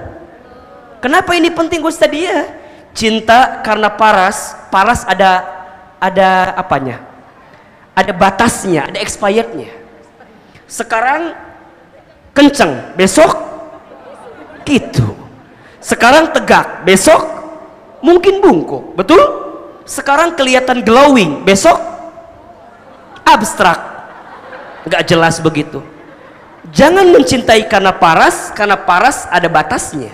Kenapa ini penting Ustaz dia? Cinta karena paras ada apanya? Ada batasnya, ada expirednya. Sekarang kenceng, besok gitu. Sekarang tegak, besok mungkin bungkuk, betul? Sekarang kelihatan glowing, besok abstrak, nggak jelas begitu. Jangan mencintai karena paras ada batasnya.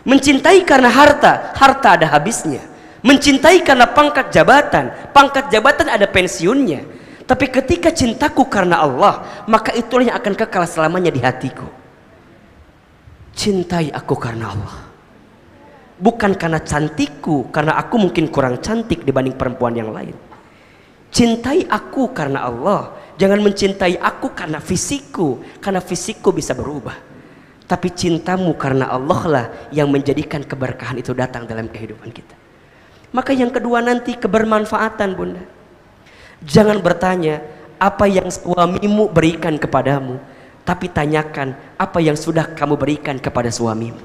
Mencintai karena harta ada habisnya. Mencintai karena pangkat jabatan ada pensiunnya. Tapi ketika cintaku karena Allah, maka itulah yang akan kekal selamanya di hatiku. Cintai aku karena Allah, bukan karena cantikku, karena aku mungkin kurang cantik dibanding perempuan yang lain. Cintai aku karena Allah. Jangan mencintai aku karena fisikku bisa berubah. Tapi cintamu karena Allah lah yang menjadikan keberkahan itu datang dalam kehidupan kita. Maka yang kedua nanti, kebermanfaatan Bunda. Jangan bertanya apa yang suamimu berikan kepadamu, tapi tanyakan apa yang sudah kamu berikan kepada suamimu.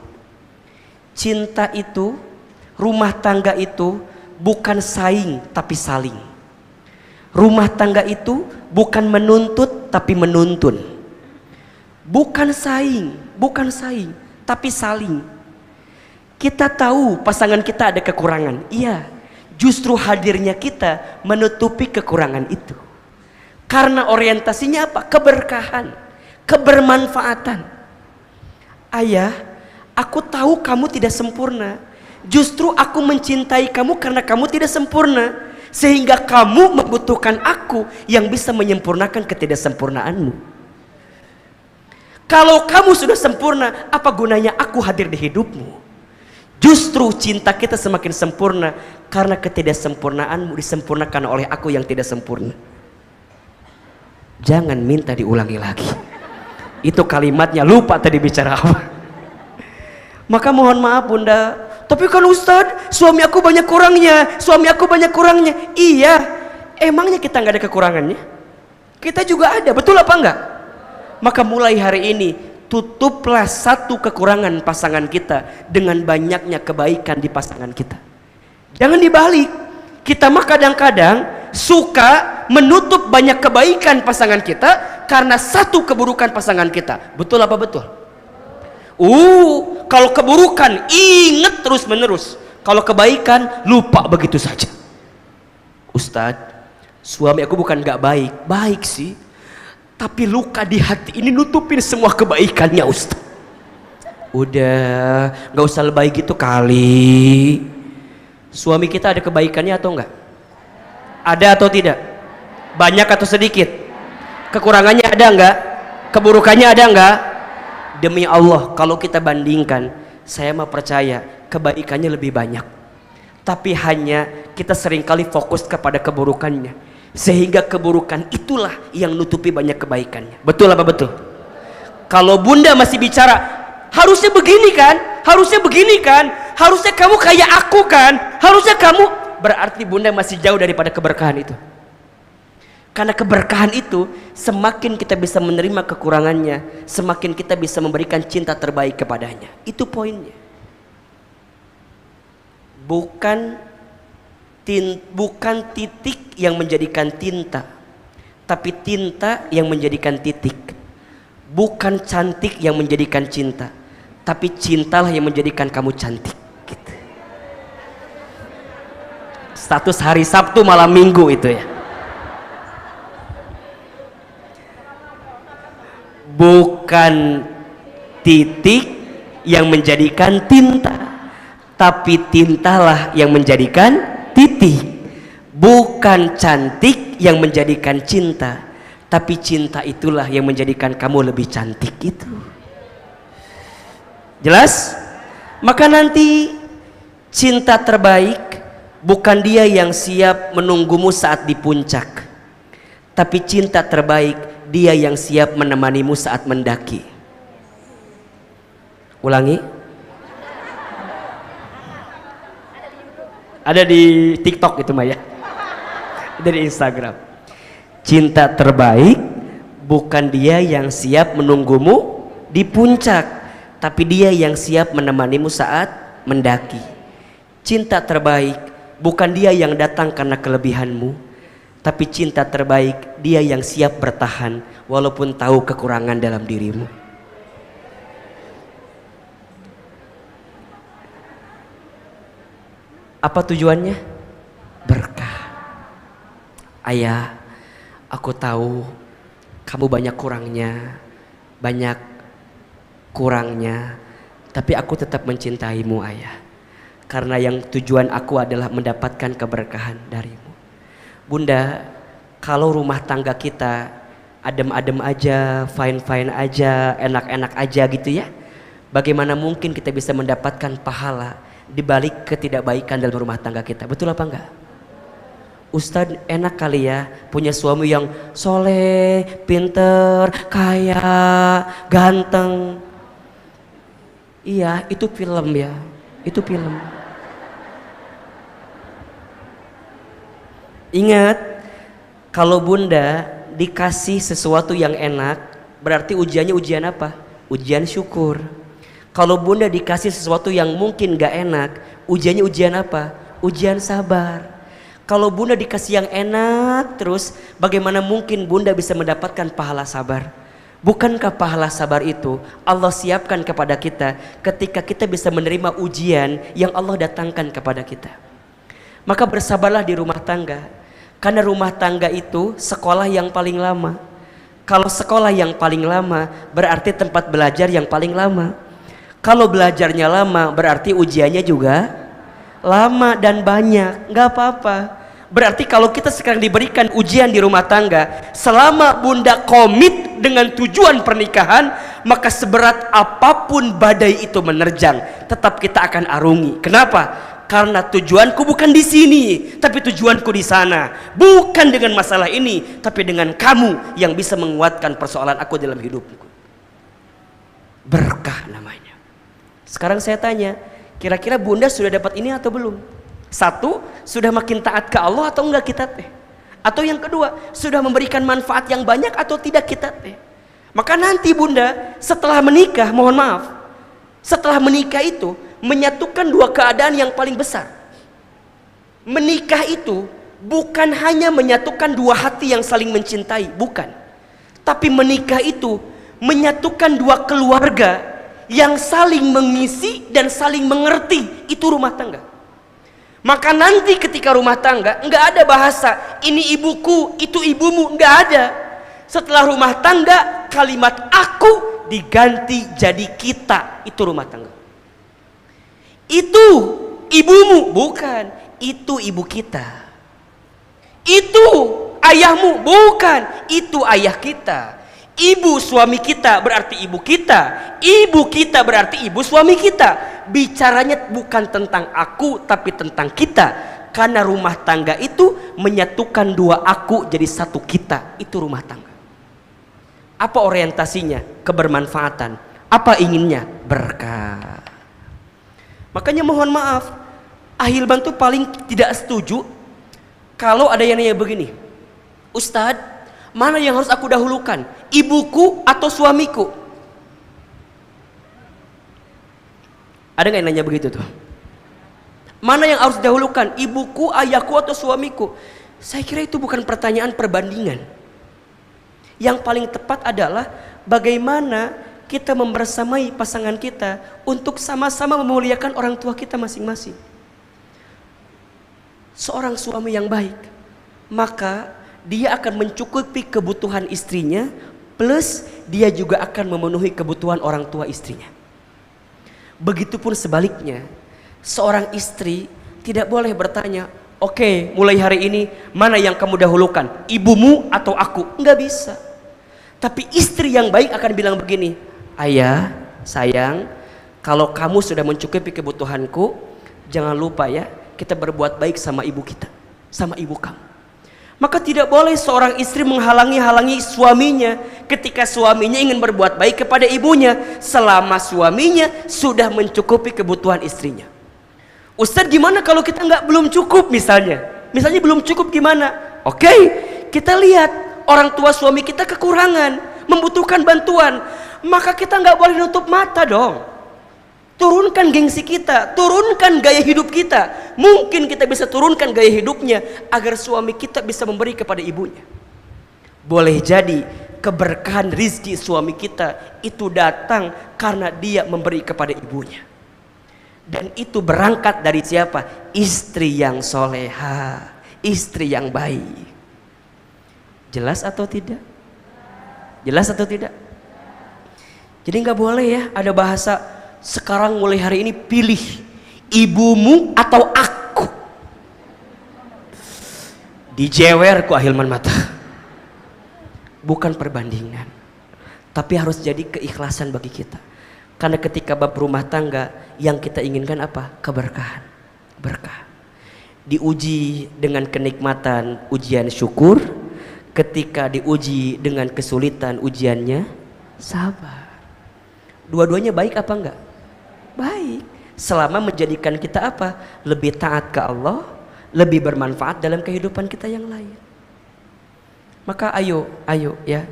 Cinta itu, rumah tangga itu bukan saing tapi saling. Rumah tangga itu bukan menuntut tapi menuntun. Bukan saing tapi saling. Kita tahu pasangan kita ada kekurangan, iya. Justru hadirnya kita menutupi kekurangan itu. Karena orientasinya apa? Keberkahan, kebermanfaatan. Ayah, aku tahu kamu tidak sempurna. Justru aku mencintai kamu karena kamu tidak sempurna. Sehingga kamu membutuhkan aku yang bisa menyempurnakan ketidaksempurnaanmu. Kalau kamu sudah sempurna, apa gunanya aku hadir di hidupmu? Justru cinta kita semakin sempurna karena ketidaksempurnaanmu disempurnakan oleh aku yang tidak sempurna. Jangan minta diulangi lagi. Itu kalimatnya, lupa tadi bicara apa. Maka mohon maaf bunda, tapi kan Ustadz, suami aku banyak kurangnya, suami aku banyak kurangnya. Iya, emangnya kita nggak ada kekurangannya? Kita juga ada, betul apa enggak? Maka mulai hari ini tutuplah satu kekurangan pasangan kita dengan banyaknya kebaikan di pasangan kita. Jangan dibalik. Kita mah kadang-kadang suka menutup banyak kebaikan pasangan kita karena satu keburukan pasangan kita. Betul apa betul? Kalau keburukan ingat terus menerus, kalau kebaikan lupa begitu saja. Ustadz, suami aku bukan gak baik, baik sih, tapi luka di hati ini nutupin semua kebaikannya Ustadz. Udah, gak usah lebay gitu kali. Suami kita ada kebaikannya atau enggak? Ada atau tidak? Banyak atau sedikit? Kekurangannya ada enggak? Keburukannya ada enggak? Demi Allah, kalau kita bandingkan, saya mah percaya kebaikannya lebih banyak. Tapi hanya kita seringkali fokus kepada keburukannya, sehingga keburukan itulah yang nutupi banyak kebaikannya. Betul apa betul? Kalau bunda masih bicara, harusnya begini kan, harusnya begini kan, harusnya kamu kayak aku kan, harusnya kamu, berarti bunda masih jauh daripada keberkahan itu. Karena keberkahan itu, semakin kita bisa menerima kekurangannya, semakin kita bisa memberikan cinta terbaik kepadanya. Itu poinnya. Bukan titik yang menjadikan tinta, tapi tinta yang menjadikan titik. Bukan cantik yang menjadikan cinta, tapi cintalah yang menjadikan kamu cantik. Gitu. Status hari Sabtu malam Minggu itu ya. Bukan titik yang menjadikan tinta, tapi tintalah yang menjadikan titik. Bukan cantik yang menjadikan cinta, tapi cinta itulah yang menjadikan kamu lebih cantik. Itu jelas? Maka nanti cinta terbaik bukan dia yang siap menunggumu saat di puncak, tapi cinta terbaik dia yang siap menemanimu saat mendaki. Ulangi. Ada di TikTok itu Maya. Ada di Instagram. Cinta terbaik bukan dia yang siap menunggumu di puncak, tapi dia yang siap menemanimu saat mendaki. Cinta terbaik bukan dia yang datang karena kelebihanmu, tapi cinta terbaik dia yang siap bertahan walaupun tahu kekurangan dalam dirimu. Apa tujuannya? Berkah. Ayah, aku tahu kamu banyak kurangnya, tapi aku tetap mencintaimu ayah, karena yang tujuan aku adalah mendapatkan keberkahan darimu. Bunda, kalau rumah tangga kita adem-adem aja, fine-fine aja, enak-enak aja gitu ya, bagaimana mungkin kita bisa mendapatkan pahala dibalik ketidakbaikan dalam rumah tangga kita? Betul apa enggak? Ustadz, enak kali ya punya suami yang soleh, pinter, kaya, ganteng. Iya, itu film ya, itu film. Ingat, kalau bunda dikasih sesuatu yang enak, berarti ujiannya ujian apa? Ujian syukur. Kalau bunda dikasih sesuatu yang mungkin gak enak, ujiannya ujian apa? Ujian sabar. Kalau bunda dikasih yang enak terus, bagaimana mungkin bunda bisa mendapatkan pahala sabar? Bukankah pahala sabar itu Allah siapkan kepada kita ketika kita bisa menerima ujian yang Allah datangkan kepada kita? Maka bersabarlah di rumah tangga, karena rumah tangga itu sekolah yang paling lama. Kalau sekolah yang paling lama berarti tempat belajar yang paling lama. Kalau belajarnya lama berarti ujiannya juga lama dan banyak. Nggak apa-apa. Berarti kalau kita sekarang diberikan ujian di rumah tangga, selama bunda komit dengan tujuan pernikahan, maka seberat apapun badai itu menerjang, tetap kita akan arungi. Kenapa? Karena tujuanku bukan di sini, tapi tujuanku di sana. Bukan dengan masalah ini, tapi dengan kamu yang bisa menguatkan persoalan aku dalam hidupku. Berkah namanya. Sekarang saya tanya, kira-kira Bunda sudah dapat ini atau belum? Satu, sudah makin taat ke Allah atau enggak kita teh? Atau yang kedua, sudah memberikan manfaat yang banyak atau tidak kita teh? Maka nanti Bunda setelah menikah, mohon maaf, setelah menikah itu menyatukan dua keadaan yang paling besar. Menikah itu bukan hanya menyatukan dua hati yang saling mencintai, bukan. Tapi menikah itu menyatukan dua keluarga yang saling mengisi dan saling mengerti. Itu rumah tangga. Maka nanti ketika rumah tangga nggak ada bahasa ini ibuku, itu ibumu, nggak ada. Setelah rumah tangga, kalimat aku diganti jadi kita. Itu rumah tangga. Itu ibumu, bukan. Itu ibu kita. Itu ayahmu, bukan. Itu ayah kita. Ibu suami kita berarti ibu kita. Ibu kita berarti ibu suami kita. Bicaranya bukan tentang aku, tapi tentang kita. Karena rumah tangga itu menyatukan dua aku jadi satu kita. Itu rumah tangga. Apa orientasinya? Kebermanfaatan. Apa inginnya? Berkah. Makanya mohon maaf, Ahilman tuh paling tidak setuju kalau ada yang nanya begini, Ustadz, mana yang harus aku dahulukan? Ibuku atau suamiku? Ada nggak yang nanya begitu tuh? Mana yang harus didahulukan? Ibuku, ayahku atau suamiku? Saya kira itu bukan pertanyaan perbandingan. Yang paling tepat adalah bagaimana kita membersamai pasangan kita untuk sama-sama memuliakan orang tua kita masing-masing. Seorang suami yang baik, maka dia akan mencukupi kebutuhan istrinya, plus dia juga akan memenuhi kebutuhan orang tua istrinya. Begitupun sebaliknya, seorang istri tidak boleh bertanya, oke, mulai hari ini mana yang kamu dahulukan, ibumu atau aku? Enggak bisa. Tapi istri yang baik akan bilang begini, ayah, sayang, kalau kamu sudah mencukupi kebutuhanku, jangan lupa ya, kita berbuat baik sama ibu kita, sama ibu kamu. Maka tidak boleh seorang istri menghalangi suaminya ketika suaminya ingin berbuat baik kepada ibunya, selama suaminya sudah mencukupi kebutuhan istrinya. Ustadz, gimana kalau kita belum cukup misalnya belum cukup gimana? Oke, kita lihat orang tua suami kita kekurangan, membutuhkan bantuan, maka kita nggak boleh nutup mata dong. Turunkan gengsi kita, turunkan gaya hidup kita. Mungkin kita bisa turunkan gaya hidupnya agar suami kita bisa memberi kepada ibunya. Boleh jadi keberkahan rizki suami kita itu datang karena dia memberi kepada ibunya. Dan itu berangkat dari siapa? Istri yang soleha, istri yang baik. Jelas atau tidak? Jelas atau tidak? Jadi nggak boleh ya ada bahasa sekarang mulai hari ini pilih ibumu atau aku. Dijewer ku Ahilman mata. Bukan perbandingan, tapi harus jadi keikhlasan bagi kita. Karena ketika bab rumah tangga yang kita inginkan apa? Keberkahan, berkah. Diuji dengan kenikmatan, ujian syukur. Ketika diuji dengan kesulitan, ujiannya sabar. Dua-duanya baik apa enggak? Baik, selama menjadikan kita apa? Lebih taat ke Allah, lebih bermanfaat dalam kehidupan kita yang lain. Maka ayo ya,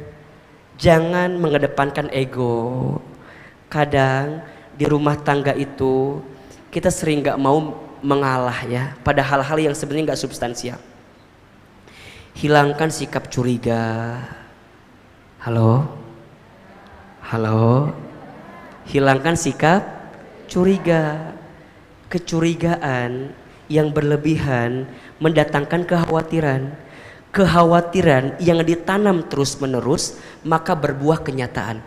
jangan mengedepankan ego. Kadang di rumah tangga itu kita sering gak mau mengalah ya pada hal-hal yang sebenarnya gak substansial. Hilangkan sikap curiga. Halo? Hilangkan sikap curiga. Kecurigaan yang berlebihan mendatangkan kekhawatiran. Kekhawatiran yang ditanam terus menerus maka berbuah kenyataan.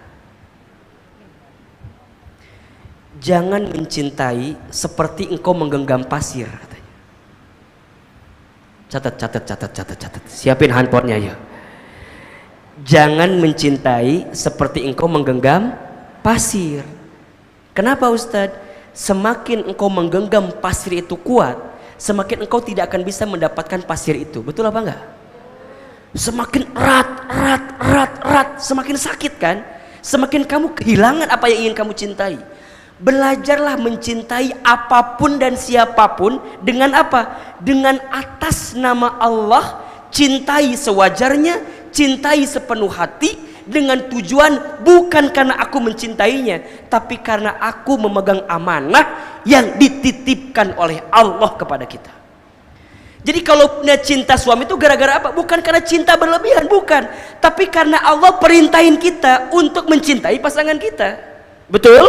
Jangan mencintai seperti engkau menggenggam pasir, katanya. Catat. Siapin handphonenya ya. Jangan mencintai seperti engkau menggenggam pasir. Kenapa Ustadz? semakin engkau menggenggam pasir itu kuat, semakin engkau tidak akan bisa mendapatkan pasir itu. Betul apa enggak? Semakin erat, semakin sakit kan? Semakin kamu kehilangan apa yang ingin kamu cintai. Belajarlah mencintai apapun dan siapapun dengan apa? Dengan atas nama Allah, cintai sewajarnya, cintai sepenuh hati, dengan tujuan bukan karena aku mencintainya, tapi karena aku memegang amanah yang dititipkan oleh Allah kepada kita. Jadi kalau punya cinta suami itu gara-gara apa? Bukan karena cinta berlebihan, bukan, tapi karena Allah perintahin kita untuk mencintai pasangan kita. Betul?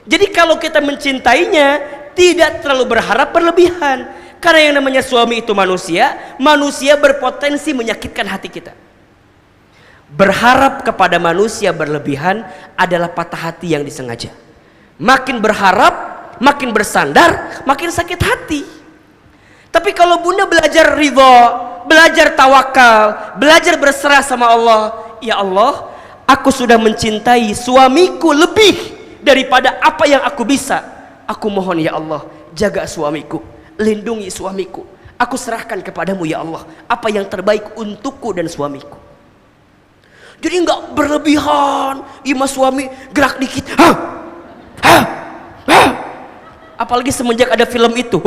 Jadi kalau kita mencintainya tidak terlalu berharap berlebihan, karena yang namanya suami itu manusia berpotensi menyakitkan hati kita. Berharap kepada manusia berlebihan adalah patah hati yang disengaja. Makin berharap, makin bersandar, makin sakit hati. Tapi kalau bunda belajar ridho, belajar tawakal, belajar berserah sama Allah, ya Allah, aku sudah mencintai suamiku lebih daripada apa yang aku bisa. Aku mohon ya Allah, jaga suamiku, lindungi suamiku. Aku serahkan kepadamu ya Allah, apa yang terbaik untukku dan suamiku. Jadi nggak berlebihan, ima suami gerak dikit, apalagi semenjak ada film itu,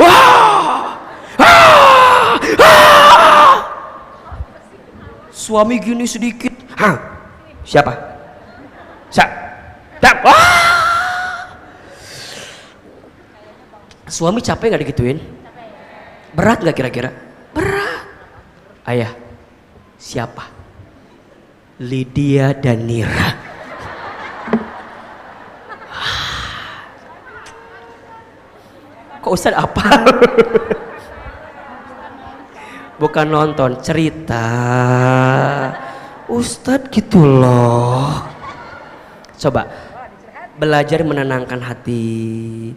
suami gini sedikit, siapa? Suami capek nggak digituin? Berat nggak kira-kira? Berat. Ayah, siapa? Lydia dan Nira. Kok Ustaz apa? Bukan nonton, cerita. Ustaz gitu loh. Coba belajar menenangkan hati.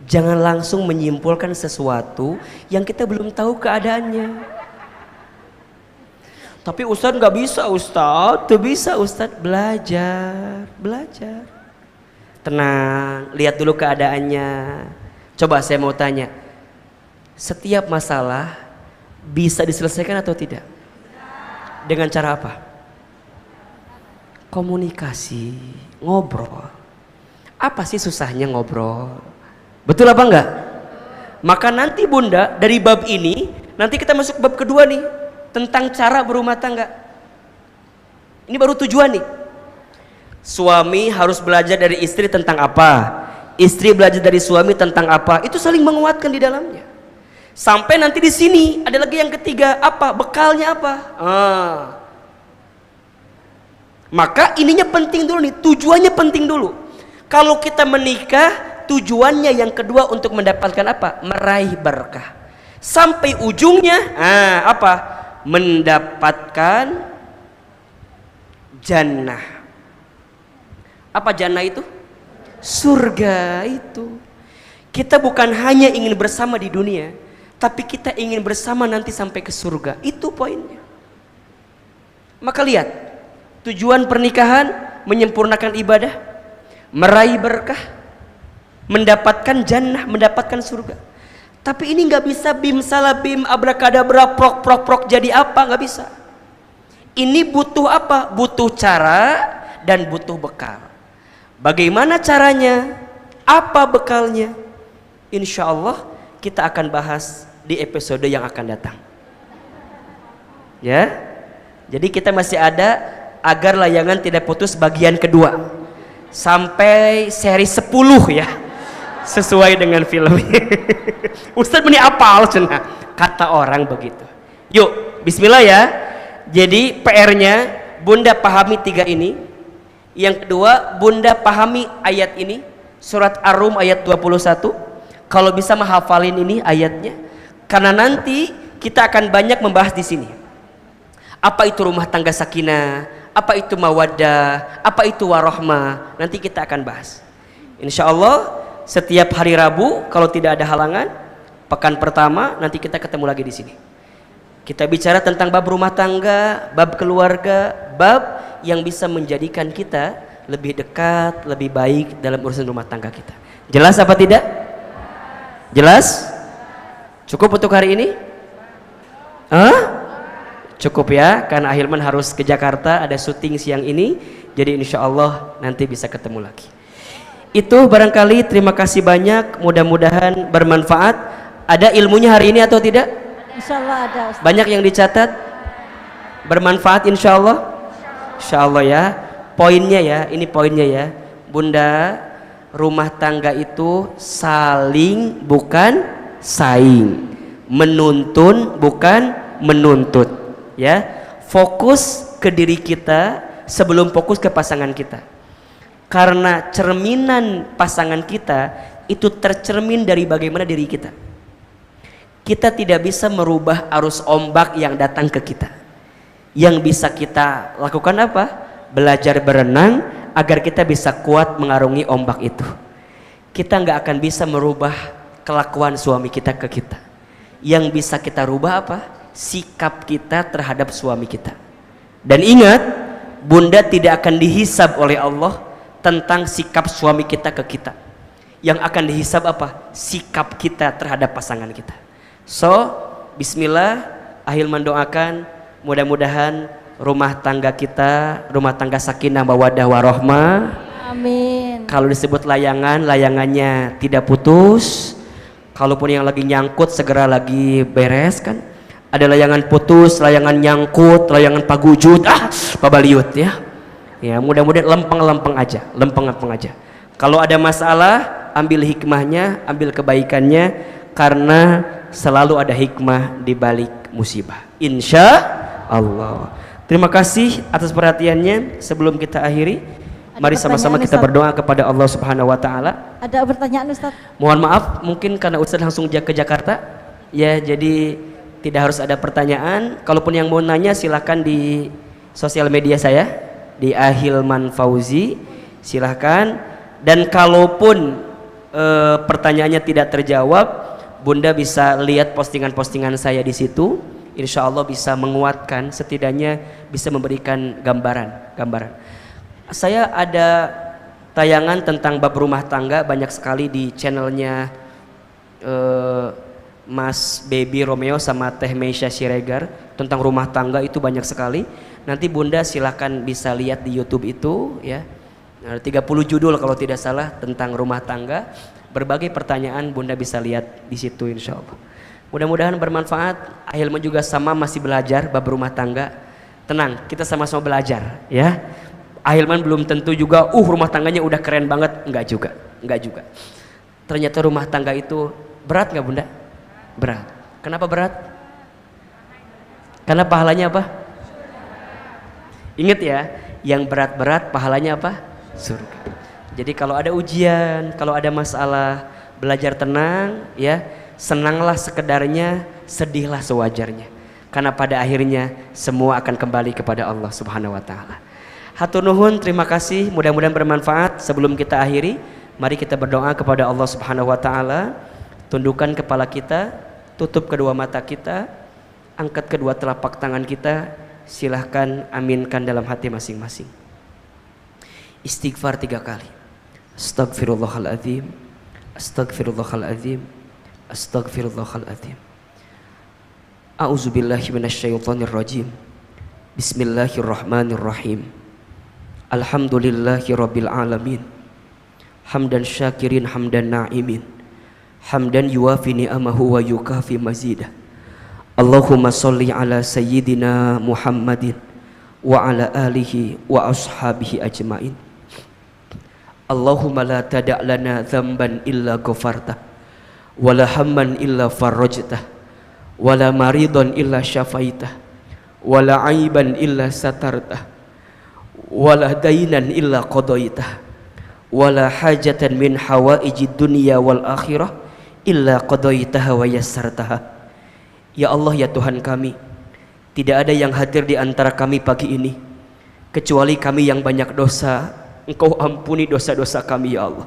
Jangan langsung menyimpulkan sesuatu yang kita belum tahu keadaannya. Tapi Ustaz nggak bisa, Ustaz. Tuh bisa Ustaz, belajar. Tenang, lihat dulu keadaannya. Coba saya mau tanya, setiap masalah bisa diselesaikan atau tidak? Dengan cara apa? Komunikasi, ngobrol. Apa sih susahnya ngobrol? Betul apa enggak? Maka nanti bunda dari bab ini, nanti kita masuk bab kedua nih, tentang cara berumah tangga. Ini baru tujuan nih. Suami harus belajar dari istri tentang apa? Istri belajar dari suami tentang apa? Itu saling menguatkan di dalamnya. Sampai nanti di sini ada lagi yang ketiga, apa? Bekalnya apa? Maka ininya penting dulu nih, tujuannya penting dulu. Kalau kita menikah, tujuannya yang kedua untuk mendapatkan apa? Meraih berkah. Sampai ujungnya, apa? Mendapatkan jannah. Apa jannah itu? Surga itu. Kita bukan hanya ingin bersama di dunia, tapi kita ingin bersama nanti sampai ke surga. Itu poinnya. Maka lihat, tujuan pernikahan menyempurnakan ibadah, meraih berkah, mendapatkan jannah, mendapatkan surga. Tapi ini nggak bisa bim salabim abrakadabra prok jadi apa, nggak bisa. Ini butuh apa? Butuh cara dan butuh bekal. Bagaimana caranya? Apa bekalnya? Insya Allah kita akan bahas di episode yang akan datang. Ya, jadi kita masih ada agar layangan tidak putus bagian kedua sampai seri 10 ya. Sesuai dengan film. Ustaz ini apal cenah, kata orang begitu. Yuk, bismillah ya. Jadi PR-nya bunda pahami 3 ini. Yang kedua, bunda pahami ayat ini, surat Ar-Rum ayat 21. Kalau bisa menghafalin ini ayatnya, karena nanti kita akan banyak membahas di sini. Apa itu rumah tangga sakinah, apa itu mawaddah, apa itu warahmah. Nanti kita akan bahas. Insya Allah setiap hari Rabu kalau tidak ada halangan, pekan pertama nanti kita ketemu lagi di sini. Kita bicara tentang bab rumah tangga, bab keluarga, bab yang bisa menjadikan kita lebih dekat, lebih baik dalam urusan rumah tangga kita. Jelas apa tidak? Jelas? Cukup untuk hari ini? Cukup ya, karena Ahilman harus ke Jakarta, ada syuting siang ini, jadi insya Allah nanti bisa ketemu lagi. Itu barangkali, terima kasih banyak, mudah-mudahan bermanfaat. Ada ilmunya hari ini atau tidak? Insya Allah ada, Ustaz. Banyak yang dicatat? Bermanfaat insya Allah? Insya Allah ya. Poinnya ya, ini poinnya ya Bunda, rumah tangga itu saling bukan saing, menuntun bukan menuntut ya. Fokus ke diri kita sebelum fokus ke pasangan kita, karena cerminan pasangan kita itu tercermin dari bagaimana diri kita. Kita tidak bisa merubah arus ombak yang datang ke kita. Yang bisa kita lakukan apa? Belajar berenang agar kita bisa kuat mengarungi ombak itu. Kita nggak akan bisa merubah kelakuan suami kita ke kita. Yang bisa kita rubah apa? Sikap kita terhadap suami kita. Dan ingat, Bunda tidak akan dihisab oleh Allah tentang sikap suami kita ke kita. Yang akan dihisab apa? Sikap kita terhadap pasangan kita. So, bismillah, Ahilman doakan mudah-mudahan rumah tangga kita, rumah tangga sakinah mawaddah warahmah. Amin. Kalau disebut layangan, layangannya tidak putus. Kalaupun yang lagi nyangkut segera lagi beres kan. Ada layangan putus, layangan nyangkut, layangan pagujut, pabaliut ya. Ya, mudah-mudahan lempeng-lempeng aja, lempeng-lempeng aja. Kalau ada masalah, ambil hikmahnya, ambil kebaikannya, karena selalu ada hikmah di balik musibah. Insya Allah. Terima kasih atas perhatiannya. Sebelum kita akhiri, mari sama-sama kita berdoa kepada Allah Subhanahu wa taala. Ada pertanyaan, Ustaz? Mohon maaf, mungkin karena Ustaz langsung ke Jakarta ya, jadi tidak harus ada pertanyaan. Kalaupun yang mau nanya silahkan di sosial media saya di Ahilman Fauzi, silahkan. Dan kalaupun pertanyaannya tidak terjawab, Bunda bisa lihat postingan-postingan saya di situ. Insya Allah bisa menguatkan, setidaknya bisa memberikan gambaran. Saya ada tayangan tentang bab rumah tangga banyak sekali di channelnya Mas Baby Romeo sama Teh Meisha Siregar, tentang rumah tangga itu banyak sekali. Nanti Bunda silahkan bisa lihat di YouTube itu ya. 30 judul kalau tidak salah tentang rumah tangga. Berbagai pertanyaan Bunda bisa lihat di situ insya Allah. Mudah-mudahan bermanfaat. Ahilman juga sama masih belajar bab rumah tangga. Tenang, kita sama-sama belajar ya. Ahilman belum tentu juga rumah tangganya udah keren banget, enggak juga. Ternyata rumah tangga itu berat nggak Bunda? Berat. Kenapa berat? Karena pahalanya apa? Ingat ya, yang berat-berat pahalanya apa? Surga. Jadi kalau ada ujian, kalau ada masalah, belajar tenang ya. Senanglah sekedarnya, sedihlah sewajarnya. Karena pada akhirnya semua akan kembali kepada Allah Subhanahu wa taala. Hatur nuhun, terima kasih, mudah-mudahan bermanfaat. Sebelum kita akhiri, mari kita berdoa kepada Allah Subhanahu wa taala. Tundukkan kepala kita, tutup kedua mata kita, angkat kedua telapak tangan kita, silahkan aminkan dalam hati masing-masing. Istighfar 3 kali. Astagfirullahaladzim, astagfirullahaladzim, astagfirullahaladzim. A'udzubillahi minasyaitonirrajim. Bismillahirrahmanirrahim. Alhamdulillahi rabbil alamin. Hamdan syakirin, hamdan na'imin, hamdan yuwafi ni'amahu wa yukafi mazidah. Allahumma salli ala sayyidina Muhammadin wa ala alihi wa ashabihi ajmain. Allahumma la tada' lana dhanban illa ghafartah, wala hamman illa farrajtah, wala maridan illa syafaitah, wala aiban illa satartah, wala dainan illa qadaitah, wala hajatan min hawaijid dunya wal akhirah illa qadaitaha wa yassartaha. Ya Allah, ya Tuhan kami, tidak ada yang hadir di antara kami pagi ini kecuali kami yang banyak dosa. Engkau ampuni dosa-dosa kami ya Allah.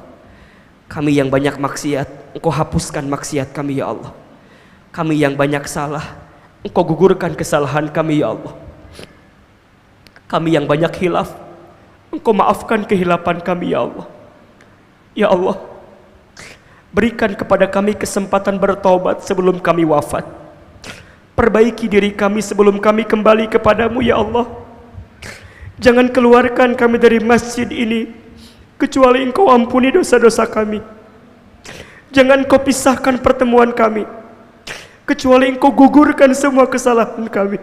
Kami yang banyak maksiat, Engkau hapuskan maksiat kami ya Allah. Kami yang banyak salah, Engkau gugurkan kesalahan kami ya Allah. Kami yang banyak hilaf, Engkau maafkan kehilapan kami ya Allah. Ya Allah, Berikan kepada kami kesempatan bertobat sebelum kami wafat. Perbaiki diri kami sebelum kami kembali kepadamu ya Allah. Jangan keluarkan kami dari masjid ini kecuali Engkau ampuni dosa-dosa kami. Jangan Engkau pisahkan pertemuan kami kecuali Engkau gugurkan semua kesalahan kami.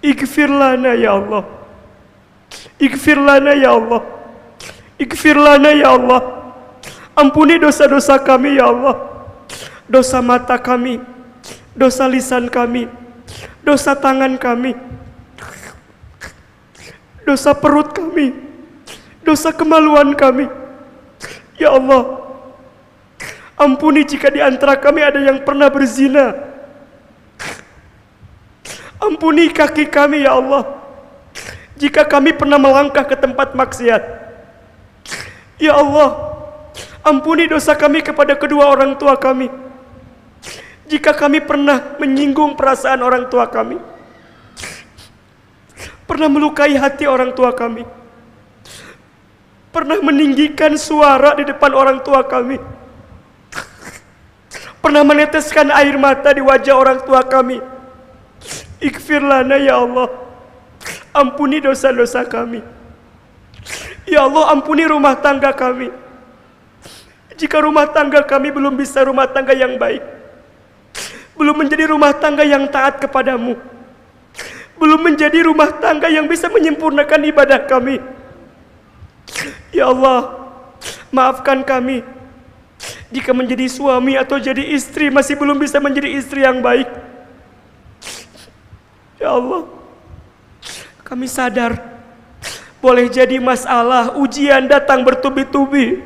Ighfir lana ya Allah. Ighfir lana ya Allah. Ighfir lana ya Allah. Ampuni dosa-dosa kami ya Allah. Dosa mata kami, dosa lisan kami, dosa tangan kami, dosa perut kami, dosa kemaluan kami. Ya Allah, ampuni jika di antara kami ada yang pernah berzina. Ampuni kaki kami ya Allah, jika kami pernah melangkah ke tempat maksiat. Ya Allah, ampuni dosa kami kepada kedua orang tua kami, jika kami pernah menyinggung perasaan orang tua kami, pernah melukai hati orang tua kami, pernah meninggikan suara di depan orang tua kami, pernah meneteskan air mata di wajah orang tua kami. Ighfir lana ya Allah, ampuni dosa-dosa kami. Ya Allah, ampuni rumah tangga kami. Jika rumah tangga kami belum bisa rumah tangga yang baik, belum menjadi rumah tangga yang taat kepadamu, belum menjadi rumah tangga yang bisa menyempurnakan ibadah kami, ya Allah, maafkan kami. Jika menjadi suami atau jadi istri masih belum bisa menjadi istri yang baik, ya Allah, kami sadar boleh jadi masalah ujian datang bertubi-tubi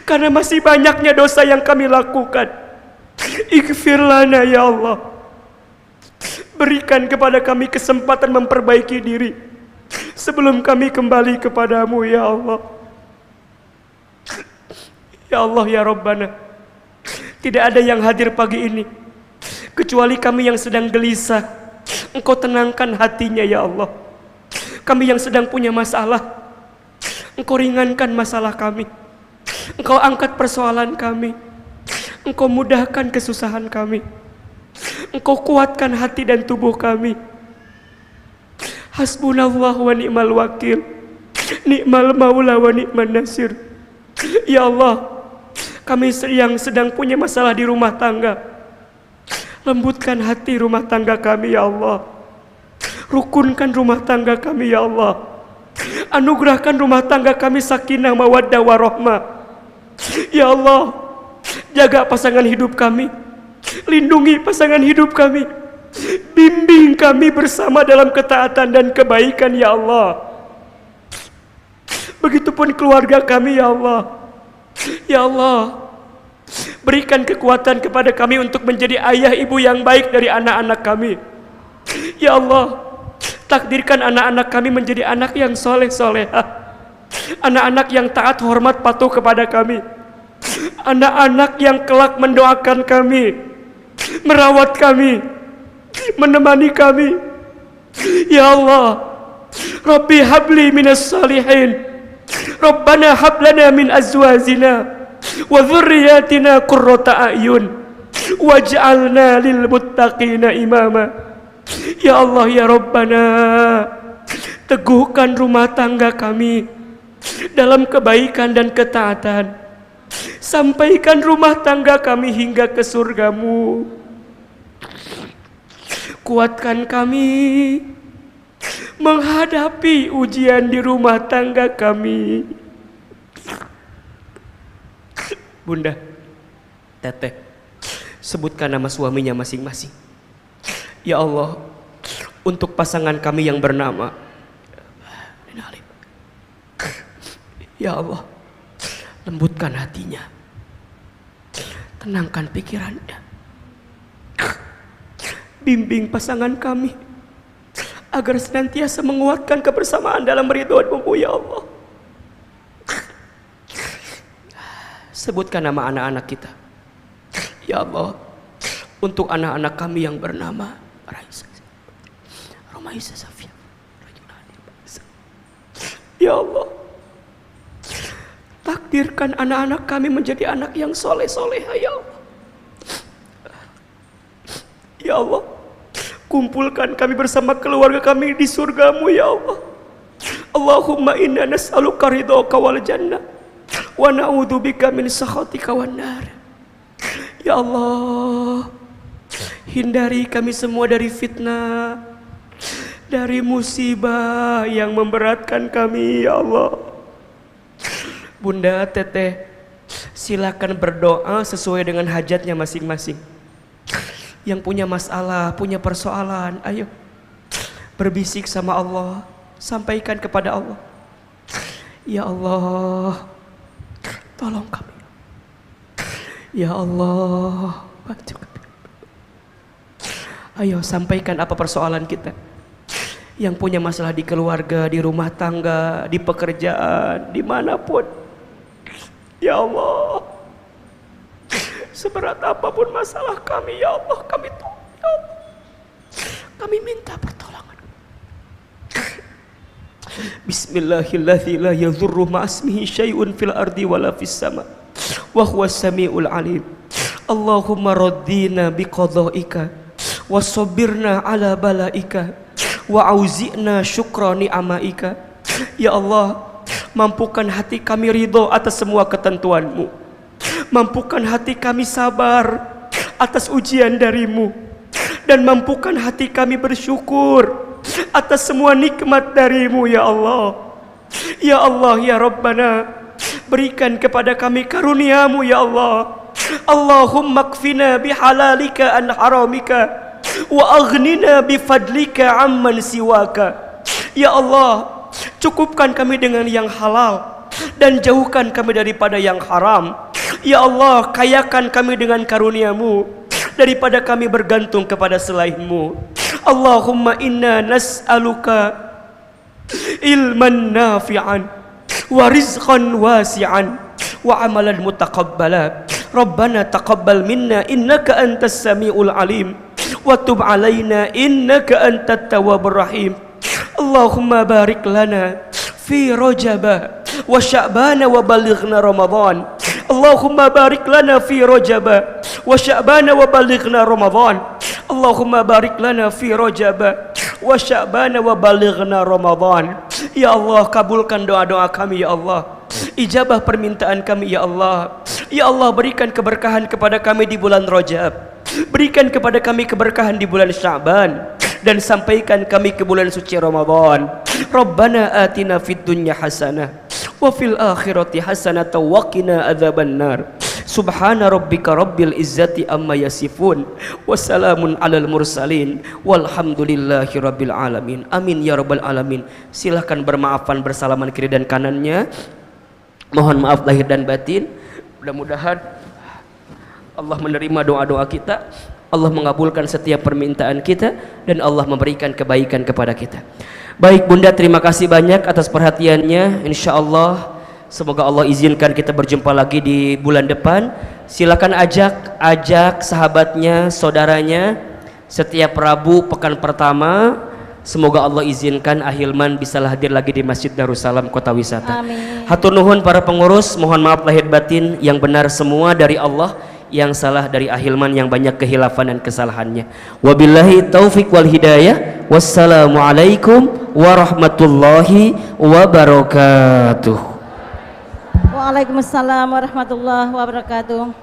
karena masih banyaknya dosa yang kami lakukan. Ighfir lana ya Allah. Berikan kepada kami kesempatan memperbaiki diri sebelum kami kembali kepadamu ya Allah. Ya Allah ya Rabbana, tidak ada yang hadir pagi ini kecuali kami yang sedang gelisah. Engkau tenangkan hatinya ya Allah. Kami yang sedang punya masalah, Engkau ringankan masalah kami. Engkau angkat persoalan kami. Engkau mudahkan kesusahan kami. Engkau kuatkan hati dan tubuh kami. Hasbunallah wa ni'mal wakil, ni'mal maula wa ni'man nasir. Ya Allah, kami yang sedang punya masalah di rumah tangga, lembutkan hati rumah tangga kami ya Allah. Rukunkan rumah tangga kami ya Allah. Anugerahkan rumah tangga kami sakinah mawaddah warahmah. Ya Allah, jaga pasangan hidup kami, lindungi pasangan hidup kami, bimbing kami bersama dalam ketaatan dan kebaikan ya Allah. Begitupun keluarga kami ya Allah. Ya Allah, berikan kekuatan kepada kami untuk menjadi ayah ibu yang baik dari anak-anak kami. Ya Allah, takdirkan anak-anak kami menjadi anak yang soleh-solehah, anak-anak yang taat hormat patuh kepada kami, anak-anak yang kelak mendoakan kami, merawat kami, menemani kami. Ya Allah, Rabbi habli minas salihin, Rabbana hablana min azwajina wa dhurriyyatina qurrata a'yun waj'alna lil muttaqina imama. Ya Allah ya Rabbana, teguhkan rumah tangga kami dalam kebaikan dan ketaatan. Sampaikan rumah tangga kami hingga ke surgamu. Kuatkan kami menghadapi ujian di rumah tangga kami. Bunda, Teteh, sebutkan nama suaminya masing-masing. Ya Allah, untuk pasangan kami yang bernama, ya Allah, lembutkan hatinya, tenangkan pikirannya, bimbing pasangan kami agar senantiasa menguatkan kebersamaan dalam ridho-Mu ya Allah. Sebutkan nama anak-anak kita, ya Allah, untuk anak-anak kami yang bernama Raisa, Romaisa, Safia, ya Allah, Takdirkan anak-anak kami menjadi anak yang soleh-soleha ya Allah. Ya Allah, kumpulkan kami bersama keluarga kami di surgamu ya Allah. Allahumma inna nas'aluka ridhaka wal jannah wa na'udzubika min sakhatika wan nar. Ya Allah, hindari kami semua dari fitnah, dari musibah yang memberatkan kami ya Allah. Bunda, teteh, silakan berdoa sesuai dengan hajatnya masing-masing. Yang punya masalah, punya persoalan, ayo berbisik sama Allah, sampaikan kepada Allah. Ya Allah, tolong kami. Ya Allah, bantu kami. Ayo sampaikan apa persoalan kita. Yang punya masalah di keluarga, di rumah tangga, di pekerjaan, dimanapun. Ya Allah, seberat apapun masalah kami ya Allah, kami tolong ya Allah. Kami minta pertolongan. Bismillahirrahmanirrahim. La yadhurru ma'asmihi syai'un fil ardi wala fis sama wa huwas samiul alim. Allahumma raddina biqada'ika wa sabbirna ala balaika wa auzi'na syukra ni'amaika. Ya Allah, mampukan hati kami ridho atas semua ketentuan-Mu. Mampukan hati kami sabar atas ujian dari-Mu. Dan mampukan hati kami bersyukur atas semua nikmat dari-Mu ya Allah. Ya Allah, ya Rabbana, berikan kepada kami karunia-Mu ya Allah. Allahumma kfina bihalalika an haramika wa aghnina bifadlika amman siwaka. Ya Allah, cukupkan kami dengan yang halal dan jauhkan kami daripada yang haram. Ya Allah, kayakan kami dengan karunia-Mu daripada kami bergantung kepada selain-Mu. Allahumma inna nas'aluka ilman nafi'an wa rizqan wasi'an wa amalan mutaqabbala. Rabbana taqabbal minna innaka antas samiul alim wa tub alaina innaka antat tawwabur rahim. Allahumma barik lana fi Rajab wa Sya'ban wa balighna Ramadan. Allahumma barik lana fi Rajab wa Sya'ban wa balighna Ramadan. Allahumma barik lana fi Rajab wa Sya'ban wa balighna Ramadan. Ya Allah, kabulkan doa-doa kami ya Allah. Ijabah permintaan kami ya Allah. Ya Allah, berikan keberkahan kepada kami di bulan Rajab. Berikan kepada kami keberkahan di bulan Sya'ban. Dan sampaikan kami ke bulan suci Ramadan. Rabbana atina fid dunya hasanah wa fil akhirati hasanah wa qina adzabannar. Subhana rabbika rabbil izzati amma yasifun wa salamun alal mursalin walhamdulillahi rabbil alamin. Amin ya rabbal alamin. Silahkan bermaafan, bersalaman kiri dan kanannya. Mohon maaf lahir dan batin. Mudah-mudahan Allah menerima doa-doa kita, Allah mengabulkan setiap permintaan kita, dan Allah memberikan kebaikan kepada kita. Baik Bunda, terima kasih banyak atas perhatiannya. Insya Allah semoga Allah izinkan kita berjumpa lagi di bulan depan. Silakan ajak sahabatnya, saudaranya setiap Rabu pekan pertama. Semoga Allah izinkan Ahilman bisa hadir lagi di Masjid Darussalam Kota Wisata. Amin. Hatur nuhun para pengurus, mohon maaf lahir batin. Yang benar semua dari Allah, yang salah dari Ahilman yang banyak kehilafan dan kesalahannya. Wabillahi taufiq wal hidayah. Wassalamualaikum warahmatullahi wabarakatuh. Waalaikumsalam warahmatullahi wabarakatuh.